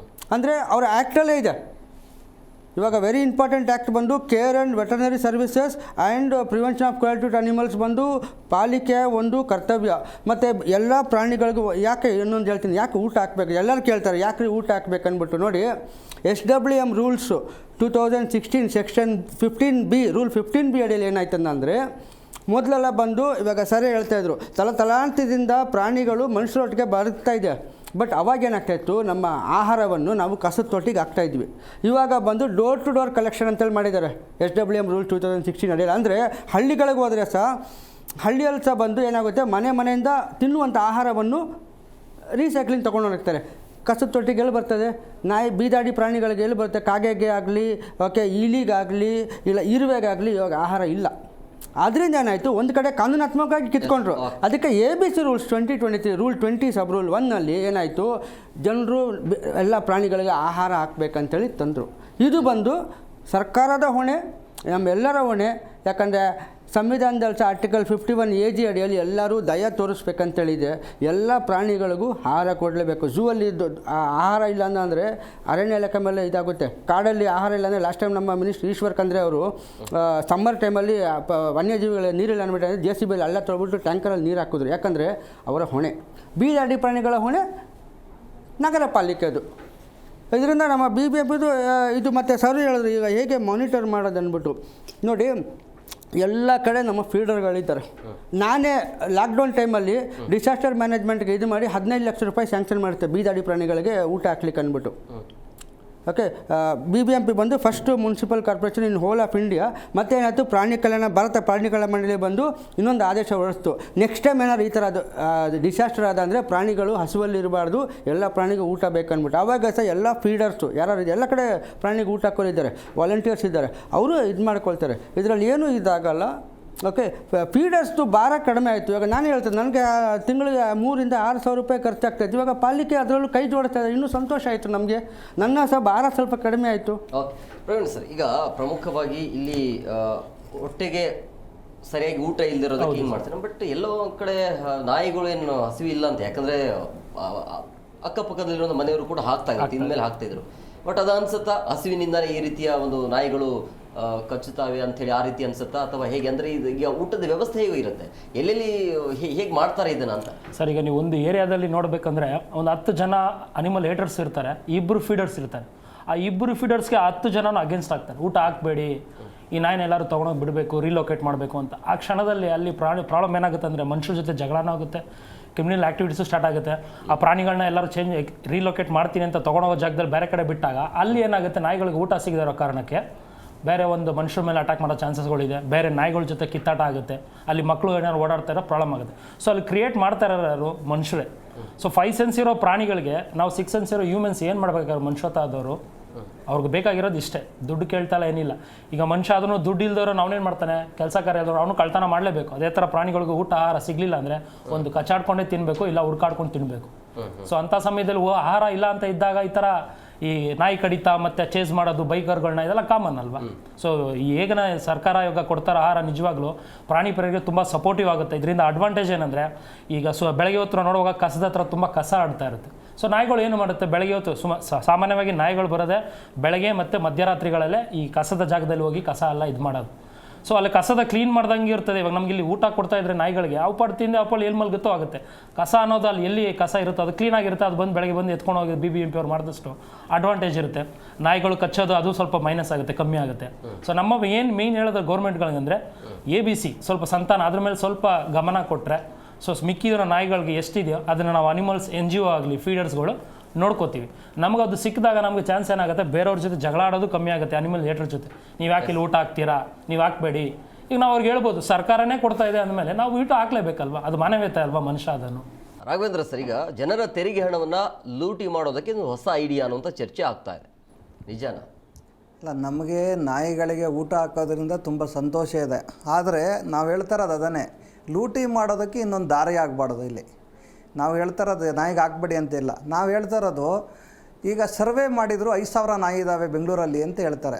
ಅಂದರೆ ಅವರ ಆ್ಯಕ್ಟಲ್ಲೇ ಇದೆ. ಇವಾಗ ವೆರಿ ಇಂಪಾರ್ಟೆಂಟ್ ಆ್ಯಕ್ಟ್ ಬಂದು care and veterinary services and prevention of cruelty to animals ಬಂದು ಪಾಲಿಕೆ ಒಂದು ಕರ್ತವ್ಯ. ಮತ್ತು ಎಲ್ಲ ಪ್ರಾಣಿಗಳಿಗೂ ಯಾಕೆ ಇನ್ನೊಂದು ಹೇಳ್ತೀನಿ, ಯಾಕೆ ಊಟ ಹಾಕಬೇಕು ಎಲ್ಲರೂ ಕೇಳ್ತಾರೆ, ಯಾಕೆ ಊಟ ಹಾಕ್ಬೇಕು ಅಂದ್ಬಿಟ್ಟು ನೋಡಿ. SWM rules 2016 section 15B rule 15B ಅಡಿಯಲ್ಲಿ ಏನಾಯ್ತಂದರೆ ಮೊದಲೆಲ್ಲ ಬಂದು ಇವಾಗ ಸರಿ ಹೇಳ್ತಾಯಿದ್ರು ತಲಾಂತರದಿಂದ ಪ್ರಾಣಿಗಳು ಮನುಷ್ಯರೊಟ್ಟಿಗೆ ಬದುಕ್ತಾ ಇದೆ. ಬಟ್ ಅವಾಗ ಏನಾಗ್ತಾಯಿತ್ತು, ನಮ್ಮ ಆಹಾರವನ್ನು ನಾವು ಕಸದ ತೊಟ್ಟಿಗೆ ಹಾಕ್ತಾಯಿದ್ವಿ. ಇವಾಗ ಬಂದು ಡೋರ್ ಟು ಡೋರ್ ಕಲೆಕ್ಷನ್ ಅಂತೇಳಿ ಮಾಡಿದ್ದಾರೆ SWM ರೂಲ್ 2016 ಅಡಿಯಲ್ಲಿ. ಅಂದರೆ ಹಳ್ಳಿಗಳಿಗೆ ಹೋದರೆ ಹಳ್ಳಿಯಲ್ಲಿ ಸಹ ಬಂದು ಏನಾಗುತ್ತೆ, ಮನೆಯಿಂದ ತಿನ್ನುವಂಥ ಆಹಾರವನ್ನು ರೀಸೈಕ್ಲಿಂಗ್ ತೊಗೊಂಡು ಹೋಗ್ತಾರೆ. ಕಸದ ತೊಟ್ಟಿಗೆ ಎಲ್ಲಿ ಬರ್ತದೆ, ನಾಯಿ ಬೀದಾಡಿ ಪ್ರಾಣಿಗಳಿಗೆ ಎಲ್ಲಿ ಬರುತ್ತೆ, ಕಾಗೆಗೆ ಆಗಲಿ ಇಲಿಗಾಗಲಿ ಇಲ್ಲ ಇರುವೆಗಾಗಲಿ ಇವಾಗ ಆಹಾರ ಇಲ್ಲ. ಆದ್ದರಿಂದ ಏನಾಯಿತು, ಒಂದು ಕಡೆ ಕಾನೂನಾತ್ಮಕವಾಗಿ ಕಿತ್ಕೊಂಡ್ರು. ಅದಕ್ಕೆ ABC ರೂಲ್ಸ್ 2023 ರೂಲ್ 20 ಸಬ್ ರೂಲ್ 1ನಲ್ಲಿ ಏನಾಯಿತು, ಜನರು ಎಲ್ಲ ಪ್ರಾಣಿಗಳಿಗೆ ಆಹಾರ ಹಾಕಬೇಕಂತೇಳಿ ತಂದರು. ಇದು ಬಂದು ಸರ್ಕಾರದ ಹೊಣೆ, ನಮ್ಮೆಲ್ಲರ ಹೊಣೆ. ಯಾಕಂದರೆ ಸಂವಿಧಾನದಲ್ಲಿ ಸಹ ಆರ್ಟಿಕಲ್ 51 AG ಅಡಿಯಲ್ಲಿ ಎಲ್ಲರೂ ದಯ ತೋರಿಸ್ಬೇಕಂತೇಳಿದೆ. ಎಲ್ಲ ಪ್ರಾಣಿಗಳಿಗೂ ಆಹಾರ ಕೊಡಲೇಬೇಕು. ಝೂ ಅಲ್ಲಿ ಆಹಾರ ಇಲ್ಲ ಅಂದರೆ ಅರಣ್ಯ ಇಲಾಖೆ ಮೇಲೆ ಇದಾಗುತ್ತೆ. ಕಾಡಲ್ಲಿ ಆಹಾರ ಇಲ್ಲ ಅಂದರೆ ಲಾಸ್ಟ್ ಟೈಮ್ ನಮ್ಮ ಮಿನಿಸ್ಟರ್ ಈಶ್ವರ್ ಖಂಡ್ರೆ ಅವರು ಸಮ್ಮರ್ ಟೈಮಲ್ಲಿ ವನ್ಯಜೀವಿಗಳ ನೀರಿಲ್ಲ ಅಂದ್ಬಿಟ್ಟು JCB ಎಲ್ಲ ತೊಗೊಬಿಟ್ಟು ಟ್ಯಾಂಕರಲ್ಲಿ ನೀರು ಹಾಕಿದ್ರು. ಯಾಕಂದರೆ ಅವರ ಹೊಣೆ, ಬೀದಾಡಿ ಪ್ರಾಣಿಗಳ ಹೊಣೆ ನಗರ ಪಾಲಿಕೆದು. ಇದರಿಂದ ನಮ್ಮ BBMPದು ಇದು ಮತ್ತು ಸರ್ ಹೇಳಿದ್ರು ಈಗ ಹೇಗೆ ಮಾನಿಟರ್ ಮಾಡೋದು ಅಂದ್ಬಿಟ್ಟು ನೋಡಿ. ಎಲ್ಲ ಕಡೆ ನಮ್ಮ ಫೀಡರ್ಗಳಿದ್ದಾರೆ. ನಾನೇ ಲಾಕ್ಡೌನ್ ಟೈಮಲ್ಲಿ ಡಿಸಾಸ್ಟರ್ ಮ್ಯಾನೇಜ್ಮೆಂಟ್ಗೆ ಇದು ಮಾಡಿ 15 ಲಕ್ಷ ರೂಪಾಯಿ ಸ್ಯಾಂಕ್ಷನ್ ಮಾಡುತ್ತೆ ಬೀದಾಡಿ ಪ್ರಾಣಿಗಳಿಗೆ ಊಟ ಹಾಕ್ಲಿಕ್ಕೆ ಅಂದ್ಬಿಟ್ಟು. ಓಕೆ, BBMP ಬಂದು first municipal corporation in whole of India. ಮತ್ತೇನಾಯಿತು, ಭಾರತ ಪ್ರಾಣಿ ಕಲ್ಯಾಣ ಮಂಡಳಿ ಬಂದು ಇನ್ನೊಂದು ಆದೇಶ ಹೊರಡಿಸ್ತು. ನೆಕ್ಸ್ಟ್ ಟೈಮ್ ಏನಾದ್ರು ಈ ಥರ ಡಿಸಾಸ್ಟರ್ ಆದ ಅಂದರೆ ಪ್ರಾಣಿಗಳು ಹಸುವಲ್ಲಿ ಇರಬಾರ್ದು, ಎಲ್ಲ ಪ್ರಾಣಿಗೂ ಊಟ ಬೇಕಂದ್ಬಿಟ್ಟು. ಆವಾಗ ಸಹ ಎಲ್ಲ ಫೀಡರ್ಸು ಯಾರು ಎಲ್ಲ ಕಡೆ ಪ್ರಾಣಿಗೆ ಊಟ ಹಾಕೋರಿದ್ದಾರೆ, ವಾಲಂಟಿಯರ್ಸ್ ಇದ್ದಾರೆ, ಅವರು ಇದು ಮಾಡ್ಕೊಳ್ತಾರೆ. ಇದರಲ್ಲಿ ಏನೂ ಇದಾಗಲ್ಲ. ಓಕೆ, ಫೀಡರ್ಸ್ದು ಭಾರ ಕಡಿಮೆ ಆಯಿತು. ಇವಾಗ ನಾನು ಹೇಳ್ತೇನೆ, ನನಗೆ ತಿಂಗಳಿಗೆ 3,000 ಇಂದ 6,000 ರೂಪಾಯಿ ಖರ್ಚಾಗ್ತಾಯಿತ್ತು. ಇವಾಗ ಪಾಲಿಕೆ ಅದರಲ್ಲೂ ಕೈ ಜೋಡಿಸ್ತಾ ಇದೆ. ಇನ್ನೂ ಸಂತೋಷ ಆಯಿತು ನಮಗೆ, ನನ್ನ ಸಹ ಭಾರ ಸ್ವಲ್ಪ ಕಡಿಮೆ ಆಯಿತು. ಓಕೆ ಪ್ರವೀಣ್ ಸರ್, ಈಗ ಪ್ರಮುಖವಾಗಿ ಇಲ್ಲಿ ಹೊಟ್ಟೆಗೆ ಸರಿಯಾಗಿ ಊಟ ಇಲ್ದಿರೋದಕ್ಕೆ ಏನು ಮಾಡ್ತಾರೆ, ಬಟ್ ಎಲ್ಲೋ ಒಂದು ಕಡೆ ನಾಯಿಗಳು ಏನು ಹಸಿವು ಇಲ್ಲ ಅಂತ, ಯಾಕಂದರೆ ಅಕ್ಕಪಕ್ಕದಲ್ಲಿರೋ ಮನೆಯವರು ಕೂಡ ಹಾಕ್ತಾ ಇದ್ರು, ತಿಂದಮೇಲೆ ಹಾಕ್ತಾಯಿದ್ರು. ಬಟ್ ಅದು ಅನ್ಸುತ್ತಾ ಹಸಿವಿನಿಂದಲೇ ಈ ರೀತಿಯ ಒಂದು ನಾಯಿಗಳು ಕಚ್ಚುತ್ತಾವೆ ಅಂಥೇಳಿ ಆ ರೀತಿ ಅನ್ಸುತ್ತಾ, ಅಥವಾ ಹೇಗೆ? ಅಂದರೆ ಇದು ಈಗ ಊಟದ ವ್ಯವಸ್ಥೆ ಹೇಗೆ ಇರುತ್ತೆ, ಎಲ್ಲೆಲ್ಲಿ ಹೇಗೆ ಮಾಡ್ತಾರೆ ಇದನ್ನು ಅಂತ? ಸರ್, ಈಗ ನೀವು ಒಂದು ಏರಿಯಾದಲ್ಲಿ ನೋಡಬೇಕಂದ್ರೆ ಒಂದು 10 ಜನ ಅನಿಮಲ್ ಹೇಟರ್ಸ್ ಇರ್ತಾರೆ, 2 ಫೀಡರ್ಸ್ ಇರ್ತಾರೆ. ಆ 2 ಫೀಡರ್ಸ್ಗೆ 10 ಜನನೂ ಅಗೇನ್ಸ್ಟ್ ಆಗ್ತಾರೆ, ಊಟ ಹಾಕಬೇಡಿ, ಈ ನಾಯಿನ ಎಲ್ಲರೂ ತೊಗೊಂಡೋಗಿ ಬಿಡಬೇಕು, ರೀಲೊಕೇಟ್ ಮಾಡಬೇಕು ಅಂತ. ಆ ಕ್ಷಣದಲ್ಲಿ ಅಲ್ಲಿ ಪ್ರಾಬ್ಲಮ್ ಏನಾಗುತ್ತೆ ಅಂದರೆ ಮನುಷ್ಯರ ಜೊತೆ ಜಗಳನೂ ಆಗುತ್ತೆ, ಕ್ರಿಮಿನಲ್ ಆ್ಯಕ್ಟಿವಿಟೀಸು ಸ್ಟಾರ್ಟ್ ಆಗುತ್ತೆ. ಆ ಪ್ರಾಣಿಗಳನ್ನ ಎಲ್ಲರೂ ರೀಲೊಕೇಟ್ ಮಾಡ್ತೀನಿ ಅಂತ ತೊಗೊಂಡೋಗೋ ಜಾಗದಲ್ಲಿ ಬೇರೆ ಕಡೆ ಬಿಟ್ಟಾಗ ಅಲ್ಲಿ ಏನಾಗುತ್ತೆ, ನಾಯಿಗಳಿಗೆ ಊಟ ಸಿಗದಿರೋ ಕಾರಣಕ್ಕೆ ಬೇರೆ ಒಂದು ಮನುಷ್ಯರ ಮೇಲೆ ಅಟ್ಯಾಕ್ ಮಾಡೋ ಚಾನ್ಸಸ್ಗಳಿದೆ. ಬೇರೆ ನಾಯಿಗಳ ಜೊತೆ ಕಿತ್ತಾಟ ಆಗುತ್ತೆ, ಅಲ್ಲಿ ಮಕ್ಕಳು ಏನಾದ್ರು ಓಡಾಡ್ತಾ ಇರೋ ಪ್ರಾಬ್ಲಮ್ ಆಗುತ್ತೆ. ಸೊ ಅಲ್ಲಿ ಕ್ರಿಯೇಟ್ ಮಾಡ್ತಾ ಇರೋರು ಮನುಷ್ಯರೇ. ಸೊ 5 ಸೆನ್ಸ್ ಇರೋ ಪ್ರಾಣಿಗಳಿಗೆ ನಾವು 6 ಸೆನ್ಸ್ ಇರೋ ಹ್ಯೂಮನ್ಸ್ ಏನು ಮಾಡ್ಬೇಕಾದ್ರೆ ಮನುಷ್ಯತ್ವ ಆದವರು ಅವ್ರಿಗೆ ಬೇಕಾಗಿರೋದು ಇಷ್ಟೇ, ದುಡ್ಡು ಕೇಳ್ತಾಯಿಲ್ಲ ಏನಿಲ್ಲ. ಈಗ ಮನುಷ್ಯ ಅದನ್ನು ದುಡ್ಡು ಇಲ್ದವರು ಅವನೇನು ಮಾಡ್ತಾನೆ, ಕೆಲಸ ಕಾರ್ಯ ಇಲ್ದವರು ಅವನು ಕಳ್ತನ ಮಾಡಲೇಬೇಕು. ಅದೇ ಥರ ಪ್ರಾಣಿಗಳಿಗೂ ಊಟ ಆಹಾರ ಸಿಗಲಿಲ್ಲ ಅಂದರೆ ಒಂದು ಕಚ್ಚಾಡ್ಕೊಂಡೇ ತಿನ್ನಬೇಕು, ಇಲ್ಲ ಹುಡ್ಕಾಡ್ಕೊಂಡು ತಿನ್ನಬೇಕು. ಸೊ ಅಂಥ ಸಮಯದಲ್ಲಿ ಆಹಾರ ಇಲ್ಲ ಅಂತ ಇದ್ದಾಗ ಈ ಥರ ಈ ನಾಯಿ ಕಡಿತ ಮತ್ತು ಚೇಸ್ ಮಾಡೋದು, ಬೈಕರ್ಗಳನ್ನ ಇದೆಲ್ಲ ಕಾಮನ್ ಅಲ್ವಾ. ಸೊ ಹೇಗನ ಸರ್ಕಾರ ಇವಾಗ ಕೊಡ್ತಾರೋ ಆಹಾರ ನಿಜವಾಗ್ಲೂ ಪ್ರಾಣಿ ಪ್ರೇರಿಗೆ ತುಂಬ ಸಪೋರ್ಟಿವ್ ಆಗುತ್ತೆ. ಇದರಿಂದ ಅಡ್ವಾಂಟೇಜ್ ಏನಂದರೆ, ಈಗ ಬೆಳಗ್ಗೆ ಹೊತ್ತು ನೋಡುವಾಗ ಕಸದ ಹತ್ರ ತುಂಬ ಕಸ ಆಡ್ತಾ ಇರುತ್ತೆ. ಸೊ ನಾಯಿಗಳು ಏನು ಮಾಡುತ್ತೆ, ಬೆಳಗ್ಗೆ ಹೊತ್ತು ಸಾಮಾನ್ಯವಾಗಿ ನಾಯಿಗಳು ಬರೋದೇ ಬೆಳಗ್ಗೆ ಮತ್ತು ಮಧ್ಯರಾತ್ರಿಗಳಲ್ಲೇ ಈ ಕಸದ ಜಾಗದಲ್ಲಿ ಹೋಗಿ ಕಸ ಎಲ್ಲ ಇದು ಮಾಡೋದು. ಸೊ ಅಲ್ಲಿ ಕಸದ ಕ್ಲೀನ್ ಮಾಡ್ದಂಗೆ ಇರ್ತದೆ. ಇವಾಗ ನಮ್ಗೆ ಇಲ್ಲಿ ಊಟ ಕೊಡ್ತಾ ಇದ್ರೆ ನಾಯಿಗಳಿಗೆ ಅವು ಪಡ್ತಿಂದ ಅಪ್ಪಲ್ಲಿ ಎಲ್ಲಿ ಮಲ್ಗುತ್ತೋ ಆಗುತ್ತೆ. ಕಸ ಅನ್ನೋದು ಅಲ್ಲಿ ಎಲ್ಲಿ ಕಸ ಇರುತ್ತೋ ಅದು ಕ್ಲೀನಾಗಿರುತ್ತೆ, ಅದು ಬಂದು ಬೆಳಗ್ಗೆ ಬಂದು ಎತ್ಕೊಂಡು ಹೋಗಿ BBMP ಅವ್ರು ಮಾಡಿದಷ್ಟು ಅಡ್ವಾಂಟೇಜ್ ಇರುತ್ತೆ. ನಾಯಿಗಳು ಕಚ್ಚೋದು ಅದು ಸ್ವಲ್ಪ ಮೈನಸ್ ಆಗುತ್ತೆ, ಕಮ್ಮಿ ಆಗುತ್ತೆ. ಸೊ ನಮ್ಮ ಏನು ಮೇಯ್ನ್ ಹೇಳೋದು ಗೌರ್ಮೆಂಟ್ಗಳಿಗಂದರೆ ABC ಸ್ವಲ್ಪ ಸಂತಾನ ಅದ್ರ ಮೇಲೆ ಸ್ವಲ್ಪ ಗಮನ ಕೊಟ್ಟರೆ, ಸೊ ಮಿಕ್ಕಿರೋ ನಾಯಿಗಳಿಗೆ ಎಷ್ಟಿದೆಯೋ ಅದನ್ನು ನಾವು ಅನಿಮಲ್ಸ್ NGO ಆಗಲಿ ಫೀಡರ್ಸ್ಗಳು ನೋಡ್ಕೋತೀವಿ. ನಮ್ಗೆ ಅದು ಸಿಕ್ಕಿದಾಗ ನಮಗೆ ಚಾನ್ಸ್ ಏನಾಗುತ್ತೆ, ಬೇರೆಯವ್ರ ಜೊತೆ ಜಗಳ ಆಡೋದು ಕಮ್ಮಿ ಆಗುತ್ತೆ. ಅನಿಮಲ್ ಹೇಟರ್ ಜೊತೆ ನೀವು ಯಾಕೆ ಇಲ್ಲಿ ಊಟ ಹಾಕ್ತೀರಾ, ನೀವು ಹಾಕಬೇಡಿ. ಈಗ ನಾವು ಅವ್ರಿಗೆ ಹೇಳ್ಬೋದು, ಸರ್ಕಾರನೇ ಕೊಡ್ತಾ ಇದೆ ಅಂದಮೇಲೆ ನಾವು ಊಟ ಹಾಕ್ಲೇಬೇಕಲ್ವ, ಅದು ಮಾನವೀಯತೆ ಅಲ್ವಾ ಮನುಷ್ಯ ಅದನ್ನು. ರಾಘವೇಂದ್ರ ಸರ್, ಈಗ ಜನರ ತೆರಿಗೆ ಹಣವನ್ನು ಲೂಟಿ ಮಾಡೋದಕ್ಕೆ ಒಂದು ಹೊಸ ಐಡಿಯಾ ಅನ್ನುವಂಥ ಚರ್ಚೆ ಆಗ್ತಾ ಇದೆ, ನಿಜಾನ? ಅಲ್ಲ, ನಮಗೆ ನಾಯಿಗಳಿಗೆ ಊಟ ಹಾಕೋದ್ರಿಂದ ತುಂಬ ಸಂತೋಷ ಇದೆ. ಆದರೆ ನಾವು ಹೇಳ್ತಾ ಇರೋದು ಅದನ್ನೇ, ಲೂಟಿ ಮಾಡೋದಕ್ಕೆ ಇನ್ನೊಂದು ದಾರಿ ಆಗಬಾರ್ದು. ಇಲ್ಲಿ ನಾವು ಹೇಳ್ತಾ ಇರೋದು ನಾಯಿಗೆ ಹಾಕ್ಬೇಡಿ ಅಂತಿಲ್ಲ. ನಾವು ಹೇಳ್ತಾ ಇರೋದು, ಈಗ ಸರ್ವೆ ಮಾಡಿದ್ರು 5,000 ನಾಯಿ ಇದ್ದಾವೆ ಬೆಂಗಳೂರಲ್ಲಿ ಅಂತ ಹೇಳ್ತಾರೆ.